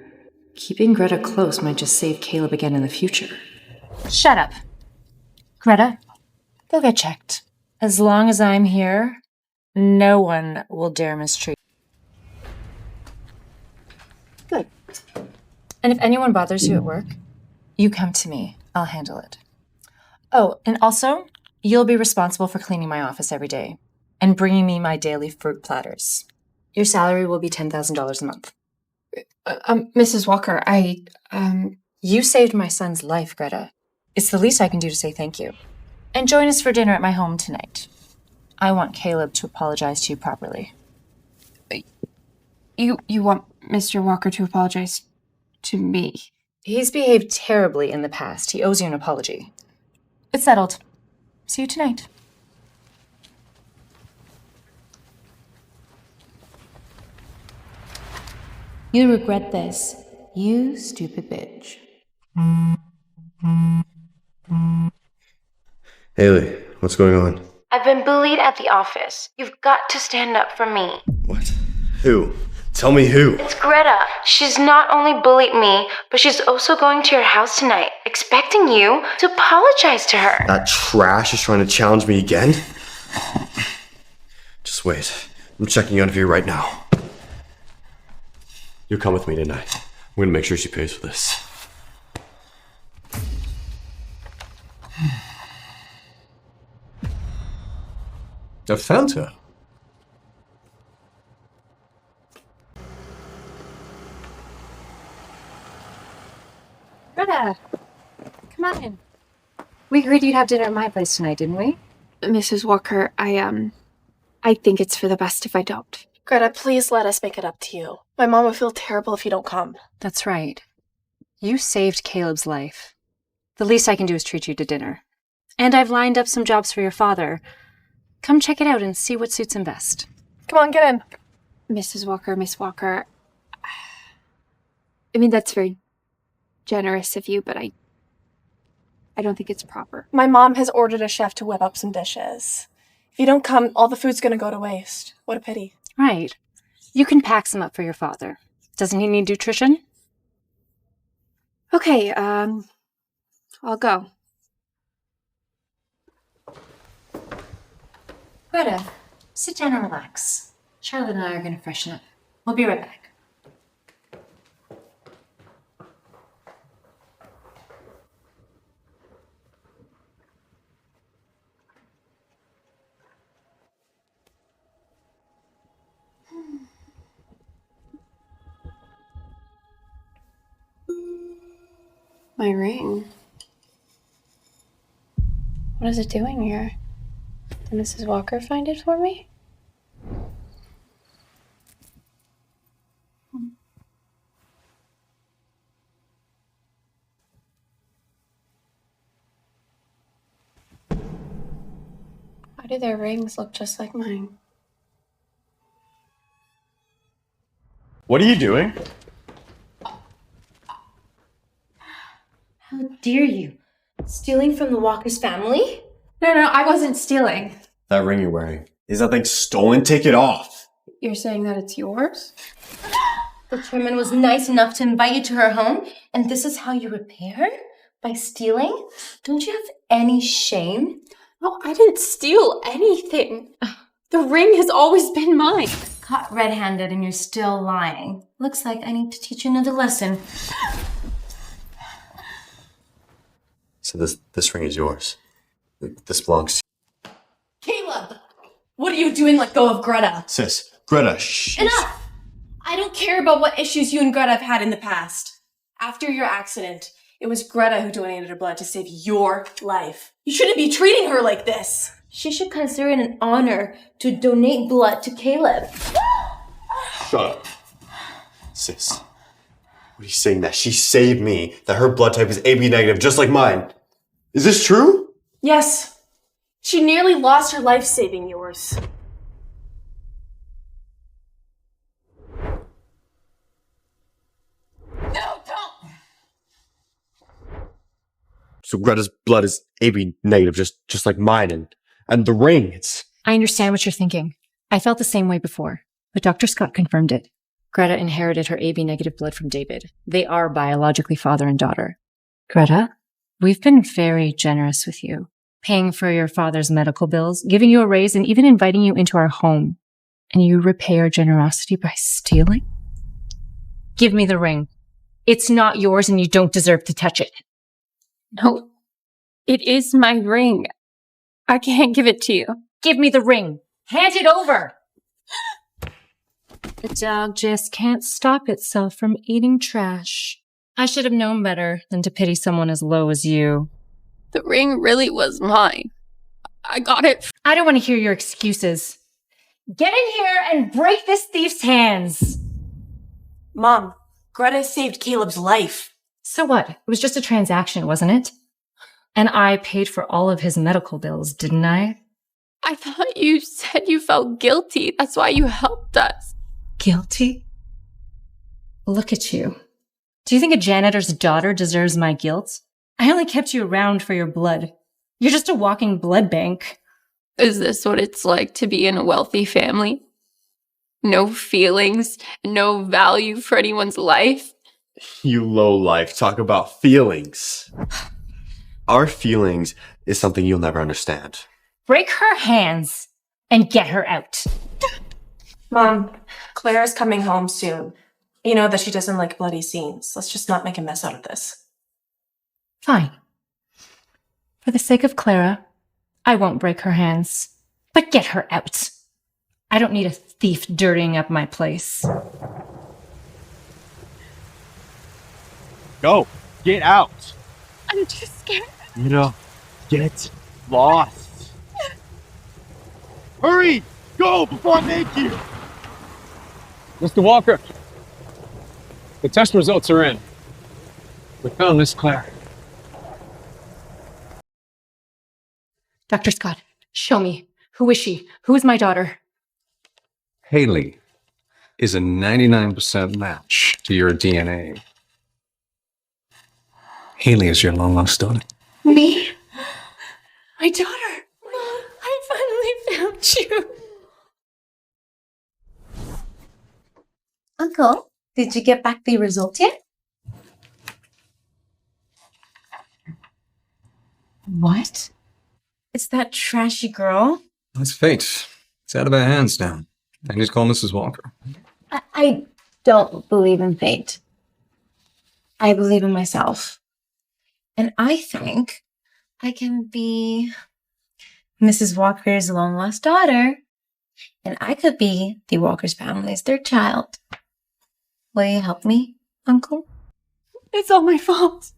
Keeping Greta close might just save Caleb again in the future. Shut up. Greta, go get checked. As long as I'm here, no one will dare mistreat. Good. And if anyone bothers you at work, you come to me. I'll handle it. Oh, and also, you'll be responsible for cleaning my office every day and bringing me my daily fruit platters. Your salary will be $10,000 a month. Mrs. Walker, You saved my son's life, Greta. It's the least I can do to say thank you. And join us for dinner at my home tonight. I want Caleb to apologize to you properly. You want Mr. Walker to apologize to me? He's behaved terribly in the past. He owes you an apology. It's settled. See you tonight. You'll regret this, you stupid bitch. Hailey, what's going on? I've been bullied at the office. You've got to stand up for me. What? Who? Tell me who. It's Greta. She's not only bullied me, but she's also going to your house tonight, expecting you to apologize to her. That trash is trying to challenge me again? Just wait. I'm checking out of here right now. You'll come with me tonight. I'm gonna make sure she pays for this. I found her. Greta, come on in. We agreed you'd have dinner at my place tonight, didn't we? Mrs. Walker, I think it's for the best if I don't. Greta, please let us make it up to you. My mom will feel terrible if you don't come. That's right. You saved Caleb's life. The least I can do is treat you to dinner. And I've lined up some jobs for your father. Come check it out and see what suits him best. Come on, get in. Mrs. Walker, Miss Walker, I mean, that's very generous of you, but I don't think it's proper. My mom has ordered a chef to whip up some dishes. If you don't come, all the food's gonna go to waste. What a pity. Right. You can pack some up for your father. Doesn't he need nutrition? Okay, I'll go. Greta, sit down and relax. Charlotte and I are going to freshen up. We'll be right back. My ring. What is it doing here? Did Mrs. Walker find it for me? Why do their rings look just like mine? What are you doing? How dare you? Stealing from the Walker's family? No, I wasn't stealing. That ring you're wearing. Is that thing stolen? Take it off. You're saying that it's yours? The chairman was nice enough to invite you to her home, and this is how you repay her? By stealing? Don't you have any shame? No, I didn't steal anything. The ring has always been mine. Caught red-handed and you're still lying. Looks like I need to teach you another lesson. So this ring is yours. This belongs to Caleb! What are you doing? Let go of Greta. Sis, Greta, shh. Enough! I don't care about what issues you and Greta have had in the past. After your accident, it was Greta who donated her blood to save your life. You shouldn't be treating her like this. She should consider it an honor to donate blood to Caleb. Shut up. Sis, What are you saying? That she saved me, that her blood type is AB negative, just like mine. Is this true? Yes. She nearly lost her life saving yours. No, don't! So Greta's blood is AB negative, just like mine, and the ring, it's... I understand what you're thinking. I felt the same way before, but Dr. Scott confirmed it. Greta inherited her AB negative blood from David. They are biologically father and daughter. Greta, we've been very generous with you, paying for your father's medical bills, giving you a raise, and even inviting you into our home. And you repay our generosity by stealing? Give me the ring. It's not yours and you don't deserve to touch it. No, it is my ring. I can't give it to you. Give me the ring. Hand it over. The dog just can't stop itself from eating trash. I should have known better than to pity someone as low as you. The ring really was mine. I got it. I don't want to hear your excuses. Get in here and break this thief's hands. Mom, Greta saved Caleb's life. So what? It was just a transaction, wasn't it? And I paid for all of his medical bills, didn't I? I thought you said you felt guilty. That's why you helped us. Guilty? Look at you. Do you think a janitor's daughter deserves my guilt? I only kept you around for your blood. You're just a walking blood bank. Is this what it's like to be in a wealthy family? No feelings, no value for anyone's life? You lowlife, talk about feelings. Our feelings is something you'll never understand. Break her hands and get her out. Mom, Clara's coming home soon. You know that she doesn't like bloody scenes. Let's just not make a mess out of this. Fine. For the sake of Clara, I won't break her hands. But get her out. I don't need a thief dirtying up my place. Go! Get out! I'm too scared. Get lost! Hurry! Go before I make you! Mr. Walker, the test results are in. We found Miss Clara. Dr. Scott, show me. Who is she? Who is my daughter? Hailey is a 99% match to your DNA. Hailey is your long-lost daughter. Me? My daughter. Mom, I finally found you. Uncle, did you get back the results yet? What? It's that trashy girl. That's fate. It's out of our hands now. I need to call Mrs. Walker. I don't believe in fate. I believe in myself. And I think I can be Mrs. Walker's long-lost daughter. And I could be the Walker's family's third child. Will you help me, Uncle? It's all my fault.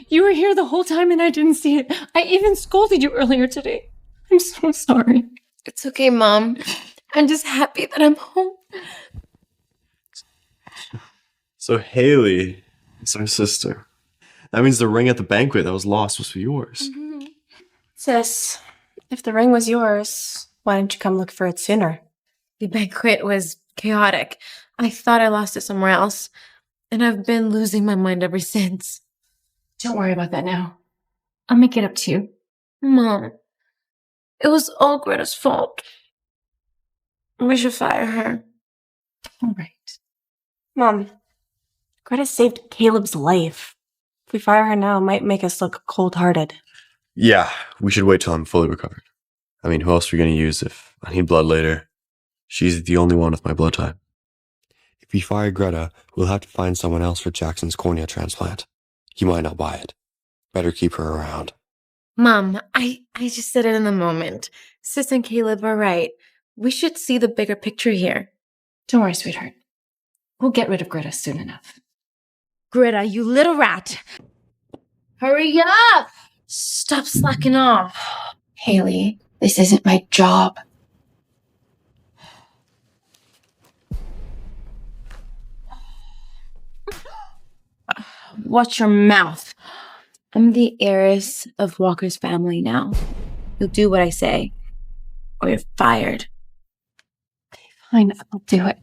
You were here the whole time and I didn't see it. I even scolded you earlier today. I'm so sorry. It's okay, Mom. I'm just happy that I'm home. So Hailey is our sister. That means the ring at the banquet that was lost was yours. Mm-hmm. Sis, if the ring was yours, why didn't you come look for it sooner? The banquet was chaotic. I thought I lost it somewhere else. And I've been losing my mind ever since. Don't worry about that now. I'll make it up to you. Mom, it was all Greta's fault. We should fire her. All right. Mom, Greta saved Caleb's life. If we fire her now, it might make us look cold-hearted. Yeah, we should wait till I'm fully recovered. I mean, who else are we going to use if I need blood later? She's the only one with my blood type. If we fire Greta, we'll have to find someone else for Jackson's cornea transplant. He might not buy it. Better keep her around. Mom, I just said it in the moment. Sis and Caleb are right. We should see the bigger picture here. Don't worry, sweetheart. We'll get rid of Greta soon enough. Greta, you little rat. Hurry up! Stop slacking off. Hailey, this isn't my job. watch your mouth. I'm the heiress of Walker's family now. You'll do what I say, or you're fired. Fine, I'll do it.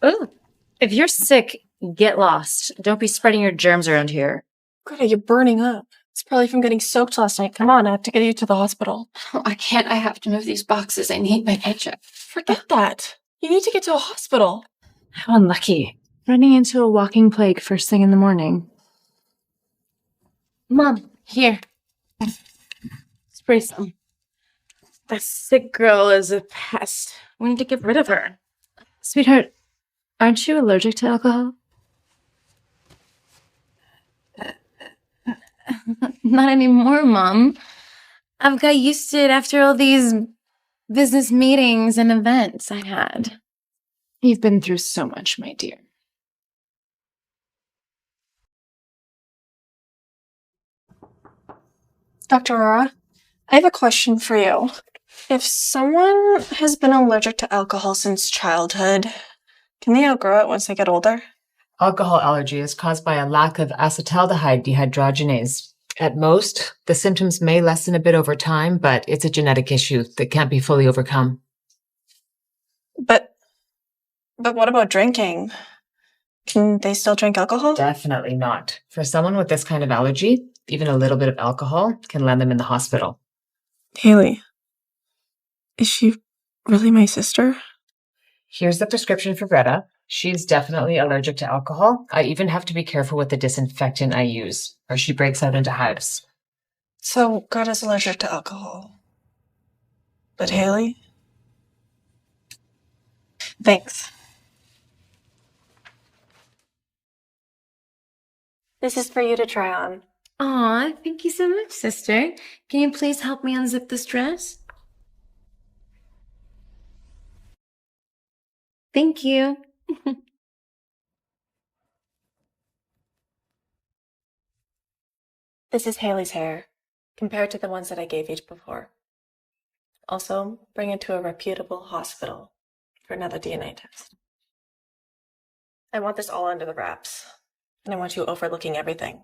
Ooh, if you're sick, get lost. Don't be spreading your germs around here. Greta, you're burning up. It's probably from getting soaked last night. Come on, I have to get you to the hospital. Oh, I can't. I have to move these boxes. I need my paycheck. Forget that. You need to get to a hospital. How unlucky. Running into a walking plague first thing in the morning. Mom, here. Spray some. That sick girl is a pest. We need to get rid of her. Sweetheart, aren't you allergic to alcohol? Not anymore, Mom. I've got used to it after all these business meetings and events I had. You've been through so much, my dear. Dr. Aurora, I have a question for you. If someone has been allergic to alcohol since childhood, can they outgrow it once they get older? Alcohol allergy is caused by a lack of acetaldehyde dehydrogenase. At most, the symptoms may lessen a bit over time, but it's a genetic issue that can't be fully overcome. But what about drinking? Can they still drink alcohol? Definitely not. For someone with this kind of allergy, even a little bit of alcohol can land them in the hospital. Hailey, is she really my sister? Here's the prescription for Greta. She's definitely allergic to alcohol. I even have to be careful with the disinfectant I use, or she breaks out into hives. So Greta's allergic to alcohol. But Hailey? Thanks. This is for you to try on. Aw, thank you so much, sister. Can you please help me unzip this dress? Thank you. This is Hailey's hair, compared to the ones that I gave you before. Also, bring it to a reputable hospital for another DNA test. I want this all under the wraps, and I want you overlooking everything.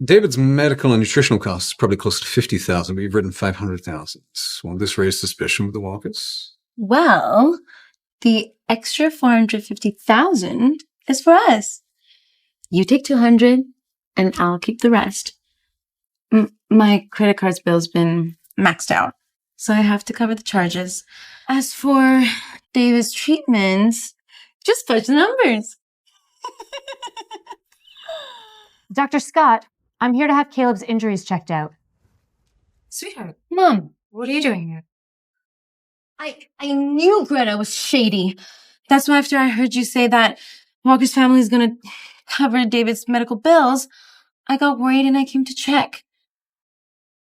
David's medical and nutritional costs is probably close to $50,000, but you've written $500,000. Won't this raise suspicion with the Walkers? Well, the extra $450,000 is for us. You take $200, and I'll keep the rest. My credit card's bill's been maxed out, so I have to cover the charges. As for David's treatments, just fudge the numbers. Dr. Scott, I'm here to have Caleb's injuries checked out. Sweetheart, Mom, what are you doing here? I knew Greta was shady. That's why after I heard you say that Walker's family is going to cover David's medical bills, I got worried and I came to check.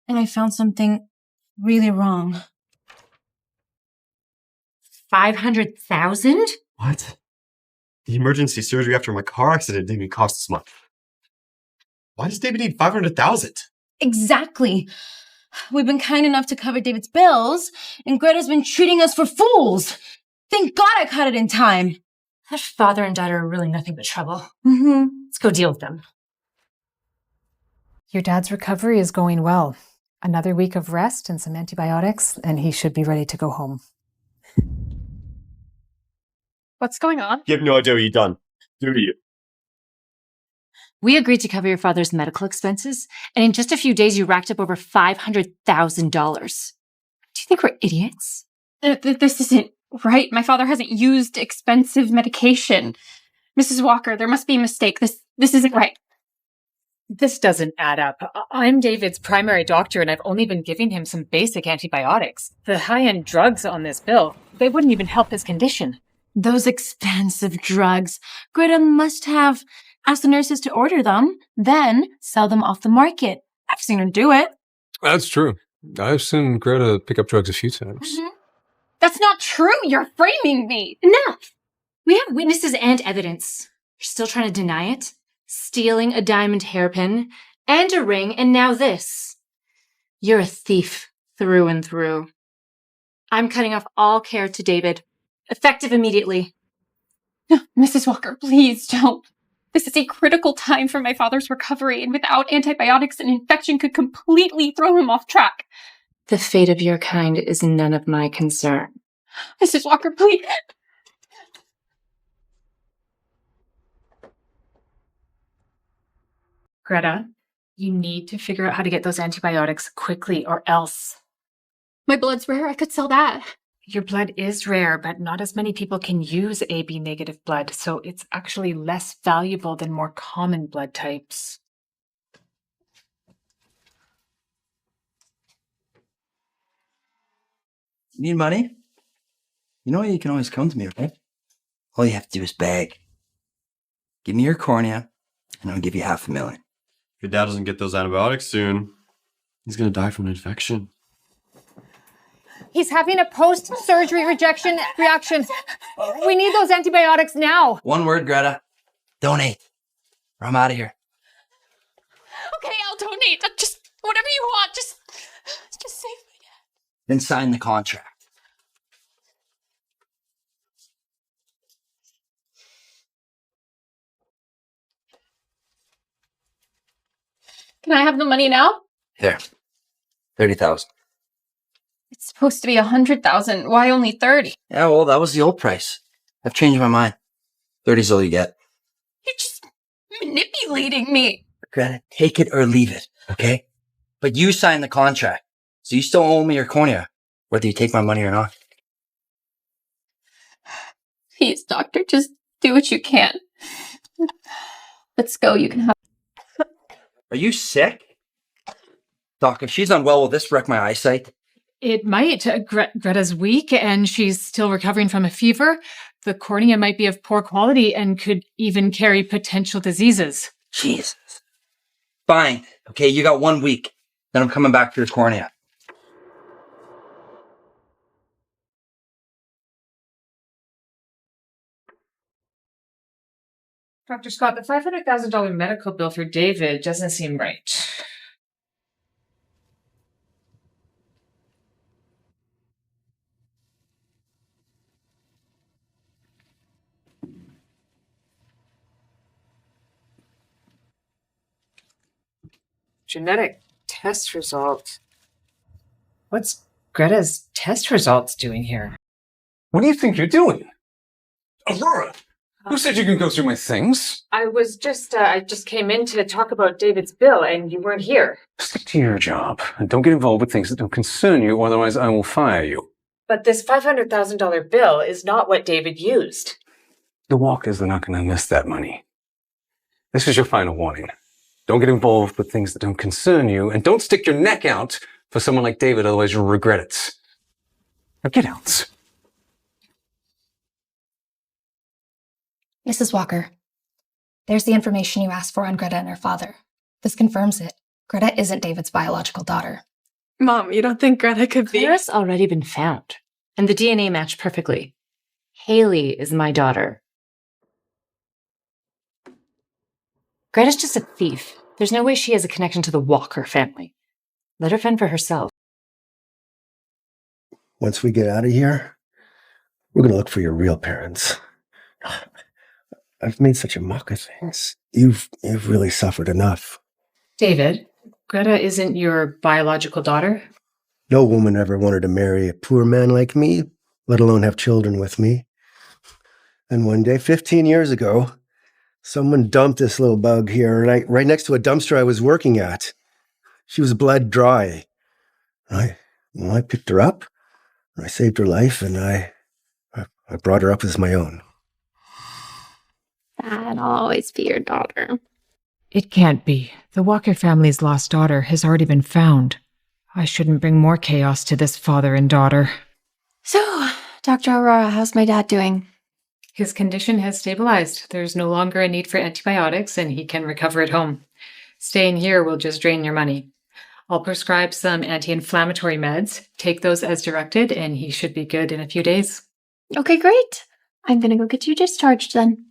And I found something really wrong. $500,000? What? The emergency surgery after my car accident didn't even cost this much. Why does David need $500,000? Exactly. We've been kind enough to cover David's bills, and Greta's been treating us for fools. Thank God I caught it in time. That father and daughter are really nothing but trouble. Mm-hmm. Let's go deal with them. Your dad's recovery is going well. Another week of rest and some antibiotics, and he should be ready to go home. What's going on? You have no idea what you've done, do you? We agreed to cover your father's medical expenses, and in just a few days you racked up over $500,000. Do you think we're idiots? This isn't right. My father hasn't used expensive medication. Mrs. Walker, there must be a mistake. This isn't right. This doesn't add up. I'm David's primary doctor, and I've only been giving him some basic antibiotics. The high-end drugs on this bill, they wouldn't even help his condition. Those expensive drugs. Greta must have asked the nurses to order them, then sell them off the market. I've seen her do it. That's true. I've seen Greta pick up drugs a few times. That's not true. You're framing me. Enough. We have witnesses and evidence. You're still trying to deny it? Stealing a diamond hairpin and a ring, and now this. You're a thief through and through. I'm cutting off all care to David. Effective immediately. No, Mrs. Walker, please don't. This is a critical time for my father's recovery, and without antibiotics, an infection could completely throw him off track. The fate of your kind is none of my concern. Mrs. Walker, please. Greta, you need to figure out how to get those antibiotics quickly or else. My blood's rare. I could sell that. Your blood is rare, but not as many people can use AB negative blood, so it's actually less valuable than more common blood types. You need money? You know you can always come to me, right? All you have to do is beg. Give me your cornea, and I'll give you $500,000. If your dad doesn't get those antibiotics soon, he's gonna die from an infection. He's having a post-surgery rejection reaction. We need those antibiotics now. One word, Greta. Donate. Or I'm out of here. Okay, I'll donate. Just whatever you want. Just save me. Then sign the contract. Can I have the money now? Here. 30,000. It's supposed to be 100,000. Why only 30? Yeah, well, that was the old price. I've changed my mind. 30's all you get. You're just manipulating me. Greta, take it or leave it, okay? But you signed the contract, so you still owe me your cornea, whether you take my money or not. Please, doctor, just do what you can. Let's go. You can have. Are you sick? Doc, if she's unwell, will this wreck my eyesight? It might. Greta's weak and she's still recovering from a fever. The cornea might be of poor quality and could even carry potential diseases. Jesus. Fine. Okay, you got 1 week. Then I'm coming back for your cornea. Dr. Scott, the $500,000 medical bill for David doesn't seem right. Genetic test result. What's Greta's test results doing here? What do you think you're doing? Aurora! Who said you can go through my things? I just came in to talk about David's bill and you weren't here. Stick to your job and don't get involved with things that don't concern you, otherwise I will fire you. But this $500,000 bill is not what David used. The Walkers are not going to miss that money. This is your final warning. Don't get involved with things that don't concern you, and don't stick your neck out for someone like David, otherwise you'll regret it. Now get out. Mrs. Walker, there's the information you asked for on Greta and her father. This confirms it. Greta isn't David's biological daughter. Mom, you don't think Greta could be? Clara's already been found, and the DNA matched perfectly. Hailey is my daughter. Greta's just a thief. There's no way she has a connection to the Walker family. Let her fend for herself. Once we get out of here, we're going to look for your real parents. I've made such a mock of things. You've really suffered enough. David, Greta isn't your biological daughter? No woman ever wanted to marry a poor man like me, let alone have children with me. And one day, 15 years ago, someone dumped this little bug here right next to a dumpster I was working at. She was bled dry. I picked her up, and I saved her life, and I brought her up as my own. That'll always be your daughter. It can't be. The Walker family's lost daughter has already been found. I shouldn't bring more chaos to this father and daughter. So, Dr. Aurora, how's my dad doing? His condition has stabilized. There's no longer a need for antibiotics, and he can recover at home. Staying here will just drain your money. I'll prescribe some anti-inflammatory meds. Take those as directed, and he should be good in a few days. Okay, great. I'm gonna go get you discharged then.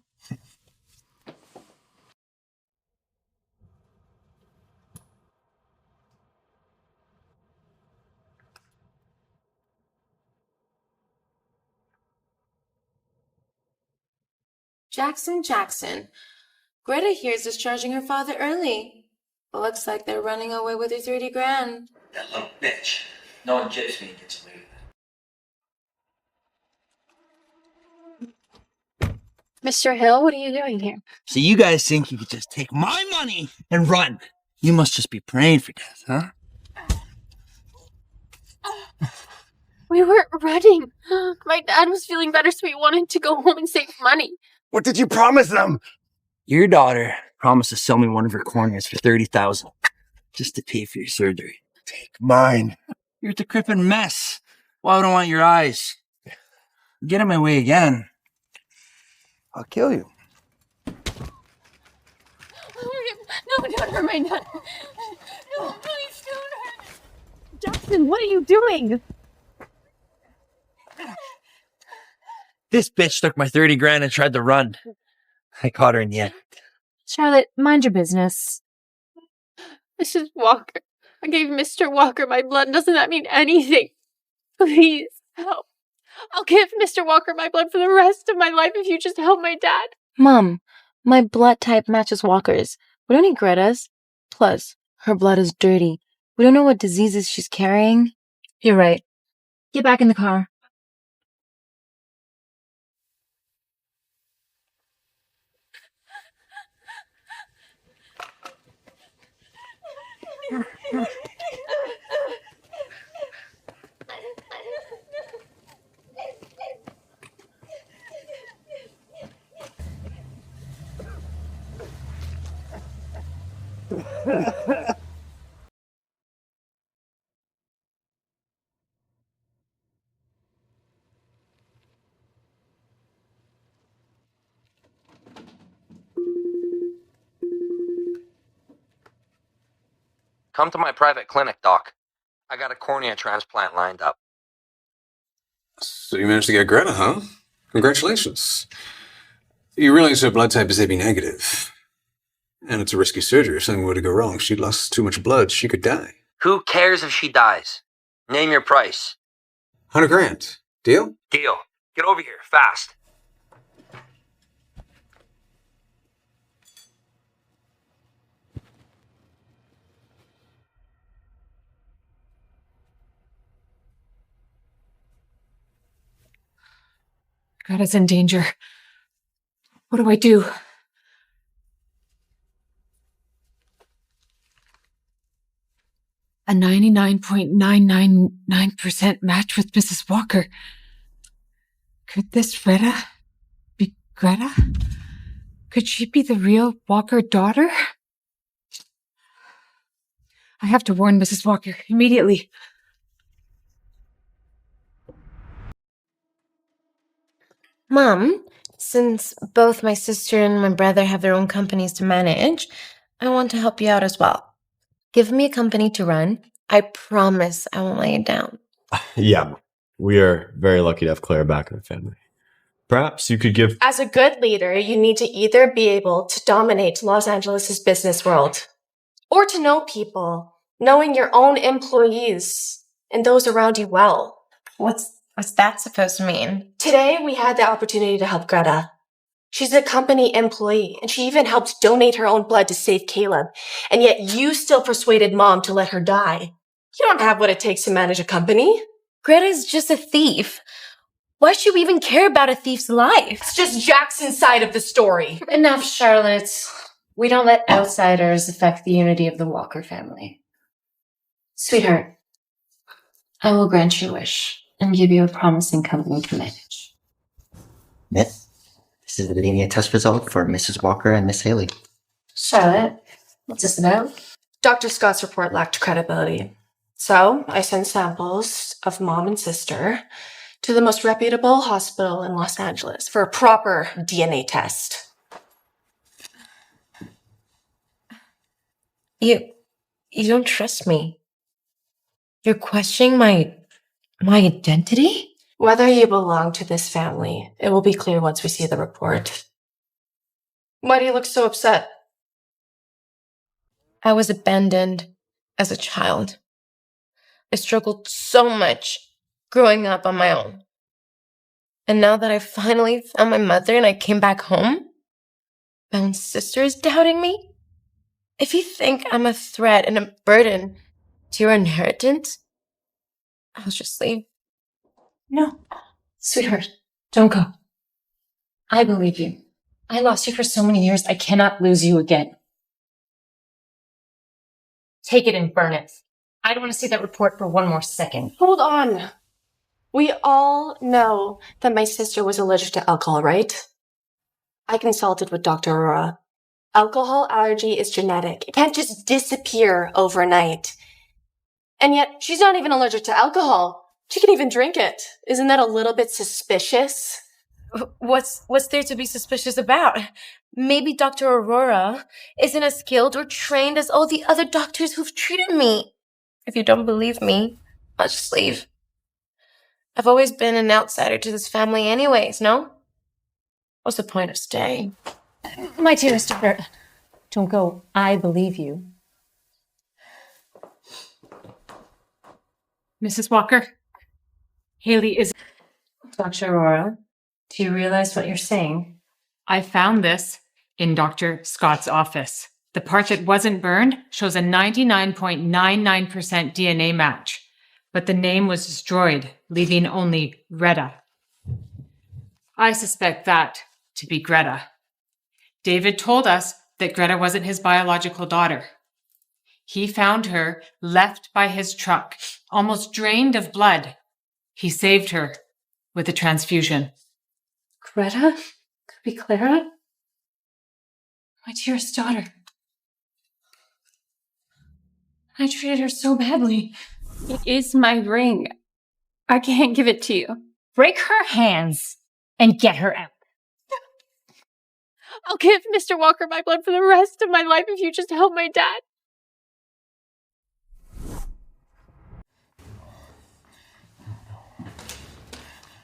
Jackson. Greta here is discharging her father early. But looks like they're running away with her 30 grand. That little bitch. No one gives me and gets away with it. Mr. Hill, what are you doing here? So you guys think you could just take my money and run? You must just be praying for death, huh? We weren't running. My dad was feeling better, so we wanted to go home and save money. What did you promise them? Your daughter promised to sell me one of her corneas for $30,000 just to pay for your surgery. Take mine. You're a decrepit mess. Why would I want your eyes? Get in my way again, I'll kill you. No, don't hurt my dad. No, please don't hurt. Jackson, what are you doing? This bitch took my 30 grand and tried to run. I caught her in the end. Charlotte, mind your business. Mrs. Walker, I gave Mr. Walker my blood. Doesn't that mean anything? Please, help. I'll give Mr. Walker my blood for the rest of my life if you just help my dad. Mom, my blood type matches Walker's. We don't need Greta's. Plus, her blood is dirty. We don't know what diseases she's carrying. You're right. Get back in the car. Come to my private clinic, Doc. I got a cornea transplant lined up. So you managed to get Greta, huh? Congratulations. You realize her blood type is AB negative. And it's a risky surgery. If something were to go wrong, she'd lost too much blood, she could die. Who cares if she dies? Name your price. 100 grand. Deal? Deal. Get over here, fast. Greta's in danger. What do I do? A 99.999% match with Mrs. Walker. Could this Greta be Greta? Could she be the real Walker daughter? I have to warn Mrs. Walker immediately. Mom, since both my sister and my brother have their own companies to manage, I want to help you out as well. Give me a company to run. I promise I won't let you down. Yeah, we are very lucky to have Clara back in the family. Perhaps you could give... As a good leader, you need to either be able to dominate Los Angeles' business world or to know people, knowing your own employees and those around you well. What's that supposed to mean? Today, we had the opportunity to help Greta. She's a company employee, and she even helped donate her own blood to save Caleb. And yet you still persuaded Mom to let her die. You don't have what it takes to manage a company. Greta's just a thief. Why should we even care about a thief's life? It's just Jackson's side of the story. Enough, Charlotte. We don't let outsiders affect the unity of the Walker family. Sweetheart, I will grant your wish and give you a promising company to manage. Miss, this is the DNA test result for Mrs. Walker and Miss Hailey. Charlotte, what's this about? Dr. Scott's report lacked credibility. So I sent samples of Mom and sister to the most reputable hospital in Los Angeles for a proper DNA test. You don't trust me. You're questioning my identity? Whether you belong to this family, it will be clear once we see the report. Why do you look so upset? I was abandoned as a child. I struggled so much growing up on my own. And now that I finally found my mother and I came back home, my own sister is doubting me. If you think I'm a threat and a burden to your inheritance, I'll just leave. No, sweetheart, don't go. I believe you. I lost you for so many years, I cannot lose you again. Take it and burn it. I don't want to see that report for one more second. Hold on. We all know that my sister was allergic to alcohol, right? I consulted with Dr. Aurora. Alcohol allergy is genetic. It can't just disappear overnight. And yet, she's not even allergic to alcohol. She can even drink it. Isn't that a little bit suspicious? What's there to be suspicious about? Maybe Dr. Aurora isn't as skilled or trained as all the other doctors who've treated me. If you don't believe me, I'll just leave. I've always been an outsider to this family anyways, no? What's the point of staying? My dearest daughter, don't go. I believe you. Mrs. Walker, Hailey is... Dr. Aurora, do you realize what you're saying? I found this in Dr. Scott's office. The part that wasn't burned shows a 99.99% DNA match, but the name was destroyed, leaving only Greta. I suspect that to be Greta. David told us that Greta wasn't his biological daughter. He found her left by his truck, almost drained of blood. He saved her with a transfusion. Greta? Could be Clara? My dearest daughter. I treated her so badly. It is my ring. I can't give it to you. Break her hands and get her out. I'll give Mr. Walker my blood for the rest of my life if you just help my dad.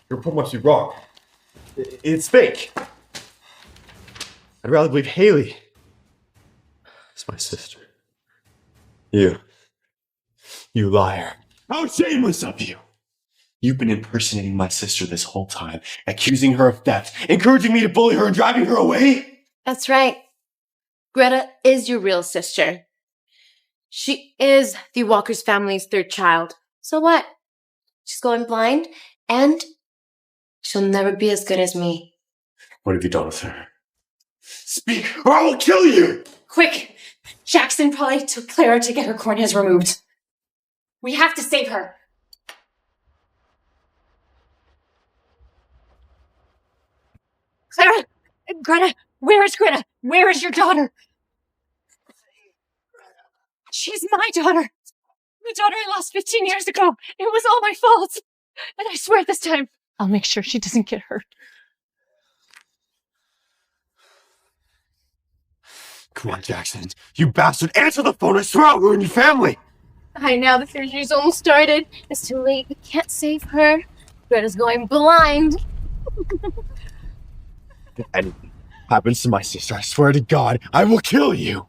Your report must be wrong. It's fake. I'd rather believe Hailey. It's my sister. You liar. How shameless of you! You've been impersonating my sister this whole time, accusing her of theft, encouraging me to bully her and driving her away? That's right. Greta is your real sister. She is the Walker's family's third child. So what? She's going blind, and she'll never be as good as me. What have you done with her? Speak, or I will kill you! Quick! Jackson probably took Clara to get her corneas removed. We have to save her. Clara! Greta! Where is Greta? Where is your daughter? She's my daughter. The daughter I lost 15 years ago. It was all my fault. And I swear this time, I'll make sure she doesn't get hurt. Come on, Jackson. You bastard, answer the phone. I swear I'll ruin your family. Hi, now the surgery's almost started. It's too late. We can't save her. Greta's going blind. If anything happens to my sister, I swear to God, I will kill you.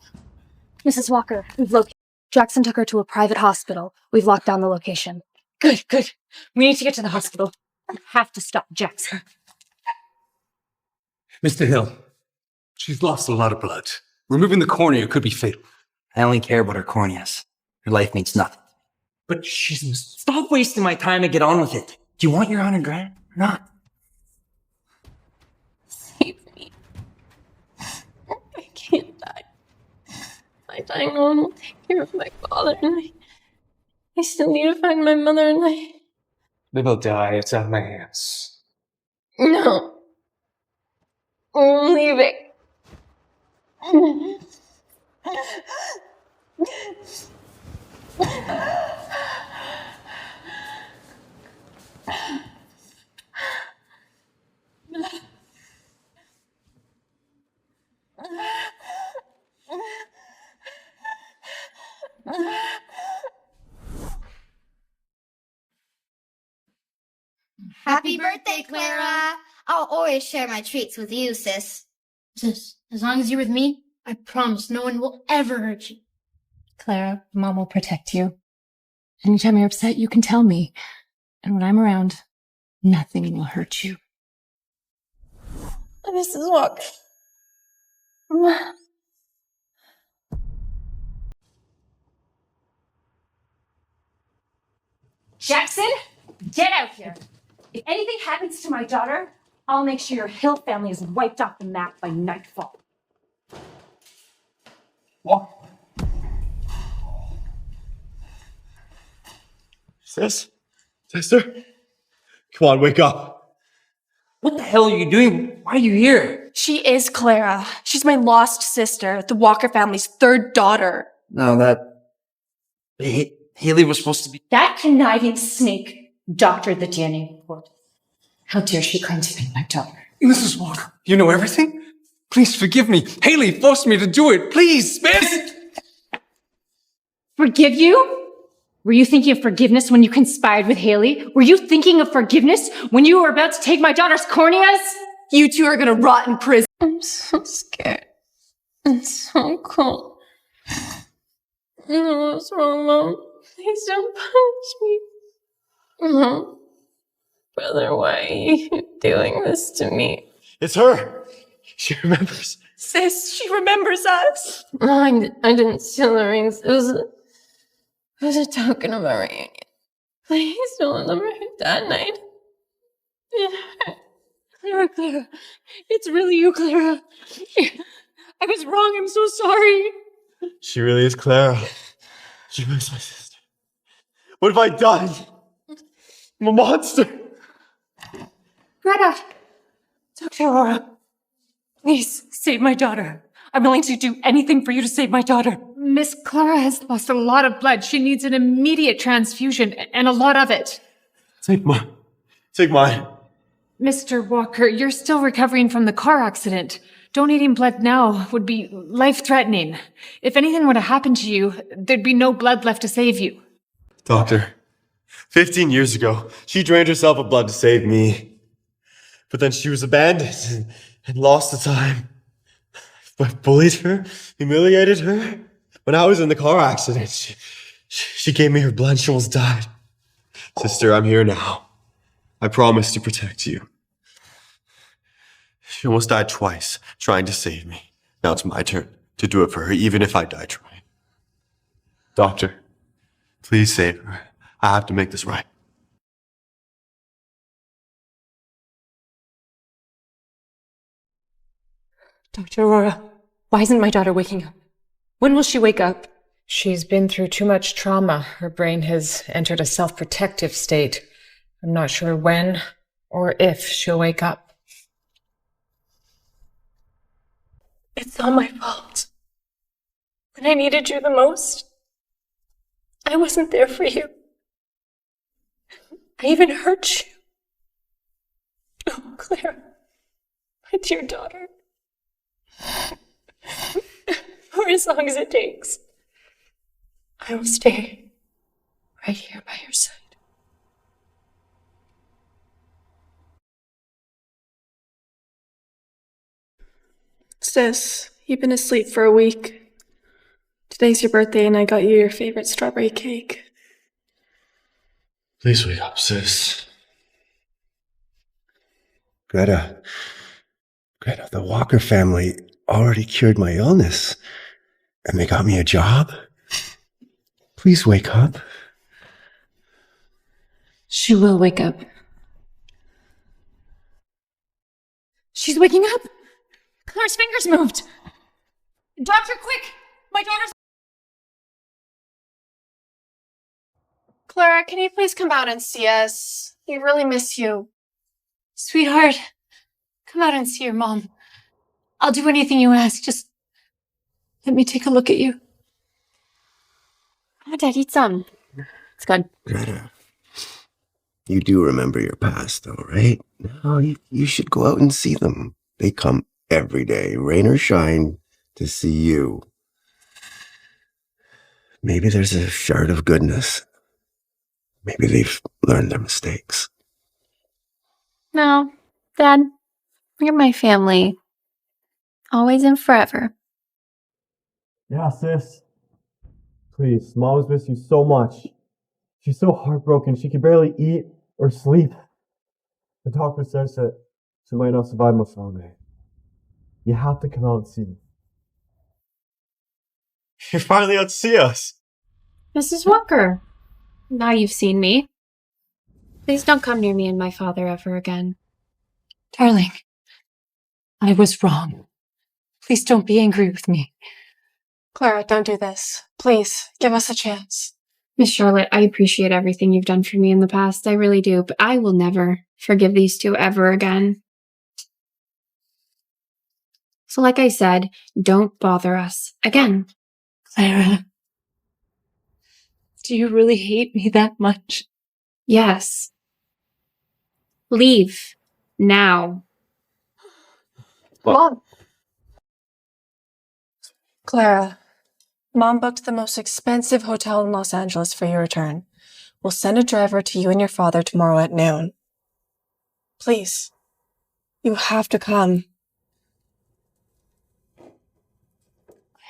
Mrs. Walker, we've located. Jackson took her to a private hospital. We've locked down the location. Good, good. We need to get to the hospital. We have to stop Jackson. Mr. Hill, she's lost a lot of blood. Removing the cornea could be fatal. I only care about her corneas. Her life means nothing. But she's... Stop wasting my time and get on with it. Do you want your $100,000 or not? Save me. I can't die. If I die, no one will take care of my father, and I still need to find my mother, and They will die. It's out of my hands. No. I'm leaving. Happy birthday, Clara! I'll always share my treats with you, sis. Sis, as long as you're with me, I promise no one will ever hurt you. Clara, Mom will protect you. Anytime you're upset, you can tell me. And when I'm around, nothing will hurt you. Mrs. Walker. Jackson, get out here. If anything happens to my daughter, I'll make sure your Hill family is wiped off the map by nightfall. What? Sis? Sister? Come on, wake up. What the hell are you doing? Why are you here? She is Clara. She's my lost sister, the Walker family's third daughter. No, Hailey was supposed to be. That conniving snake doctored the DNA report. How dare she claim to be my daughter? Mrs. Walker, you know everything? Please forgive me. Hailey forced me to do it. Please, miss! Forgive you? Were you thinking of forgiveness when you conspired with Hailey? Were you thinking of forgiveness when you were about to take my daughter's corneas? You two are gonna rot in prison. I'm so scared. And so cold. I know what's wrong, Mom. Please don't punch me. Mom. Brother, why are you doing this to me? It's her. She remembers. Sis, she remembers us. No, I didn't steal the rings. It was a token of our reunion. Please don't let them hurt that night. Clara, it's really you, Clara. I was wrong, I'm so sorry. She really is Clara. She was my sister. What have I done? I'm a monster. Greta! Dr. Aurora, please save my daughter. I'm willing to do anything for you to save my daughter. Miss Clara has lost a lot of blood. She needs an immediate transfusion, and a lot of it. Take mine. Take mine. Mr. Walker, you're still recovering from the car accident. Donating blood now would be life-threatening. If anything were to happen to you, there'd be no blood left to save you. Doctor, 15 years ago, she drained herself of blood to save me. But then she was abandoned and lost the time. I bullied her, humiliated her. When I was in the car accident, she gave me her blood and she almost died. Sister, I'm here now. I promise to protect you. She almost died twice, trying to save me. Now it's my turn to do it for her, even if I die trying. Doctor, please save her. I have to make this right. Dr. Aurora, why isn't my daughter waking up? When will she wake up? She's been through too much trauma. Her brain has entered a self-protective state. I'm not sure when or if she'll wake up. It's all my fault. When I needed you the most, I wasn't there for you. I even hurt you. Oh, Clara, my dear daughter. For as long as it takes, I will stay right here by your side. Sis, you've been asleep for a week. Today's your birthday and I got you your favorite strawberry cake. Please wake up, sis. Greta, the Walker family already cured my illness, and they got me a job. Please wake up. She will wake up. She's waking up! Clara's fingers moved! Doctor, quick! My daughter's... Clara, can you please come out and see us? We really miss you. Sweetheart, come out and see your mom. I'll do anything you ask. Just let me take a look at you. Oh, Dad, eat some. It's good. Greta, you do remember your past, though, right? No, you should go out and see them. They come every day, rain or shine, to see you. Maybe there's a shard of goodness. Maybe they've learned their mistakes. No, Dad, you're my family. Always and forever. Yeah, sis. Please, Mom's missed you so much. She's so heartbroken, she can barely eat or sleep. The doctor says that she might not survive much longer. You have to come out and see me. You finally got to see us. Mrs. Walker, now you've seen me. Please don't come near me and my father ever again. Darling, I was wrong. Please don't be angry with me. Clara, don't do this. Please, give us a chance. Miss Charlotte, I appreciate everything you've done for me in the past. I really do, but I will never forgive these two ever again. So like I said, don't bother us again. Clara, do you really hate me that much? Yes. Leave. Now. Mom. Clara, Mom booked the most expensive hotel in Los Angeles for your return. We'll send a driver to you and your father tomorrow at noon. Please, you have to come.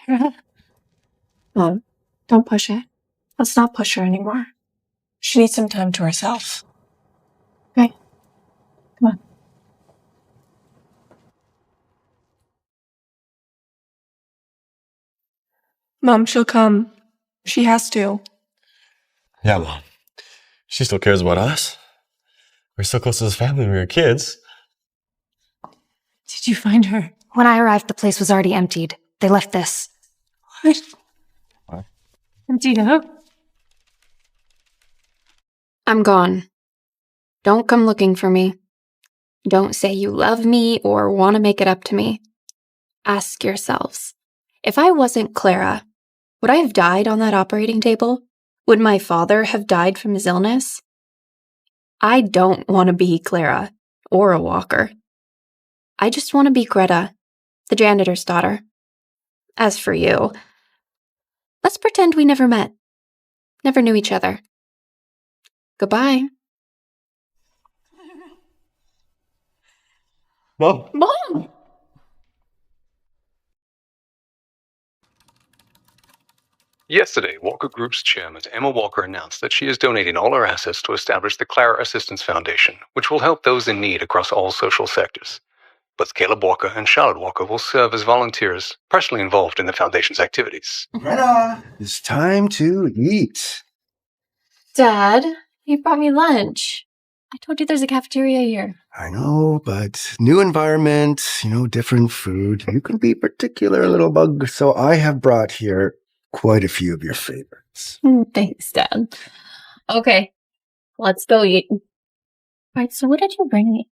Clara? Mom, don't push it. Let's not push her anymore. She needs some time to herself. Okay? Come on. Mom, she'll come. She has to. Yeah, Mom. She still cares about us. We're so close as a family when we were kids. Did you find her? When I arrived, the place was already emptied. They left this. What? Emptied out? I'm gone. Don't come looking for me. Don't say you love me or want to make it up to me. Ask yourselves, if I wasn't Clara, would I have died on that operating table? Would my father have died from his illness? I don't want to be Clara or a Walker. I just want to be Greta, the janitor's daughter. As for you, let's pretend we never met, never knew each other. Goodbye. Mom. Mom! Yesterday, Walker Group's chairman, Emma Walker, announced that she is donating all her assets to establish the Clara Assistance Foundation, which will help those in need across all social sectors. Both Caleb Walker and Charlotte Walker will serve as volunteers, personally involved in the foundation's activities. Greta, it's time to eat. Dad, you brought me lunch. I told you there's a cafeteria here. I know, but new environment, different food. You can be particular, little bug. So I have brought here quite a few of your favorites. Thanks, Dad. Okay, let's go eat. Right, so what did you bring me?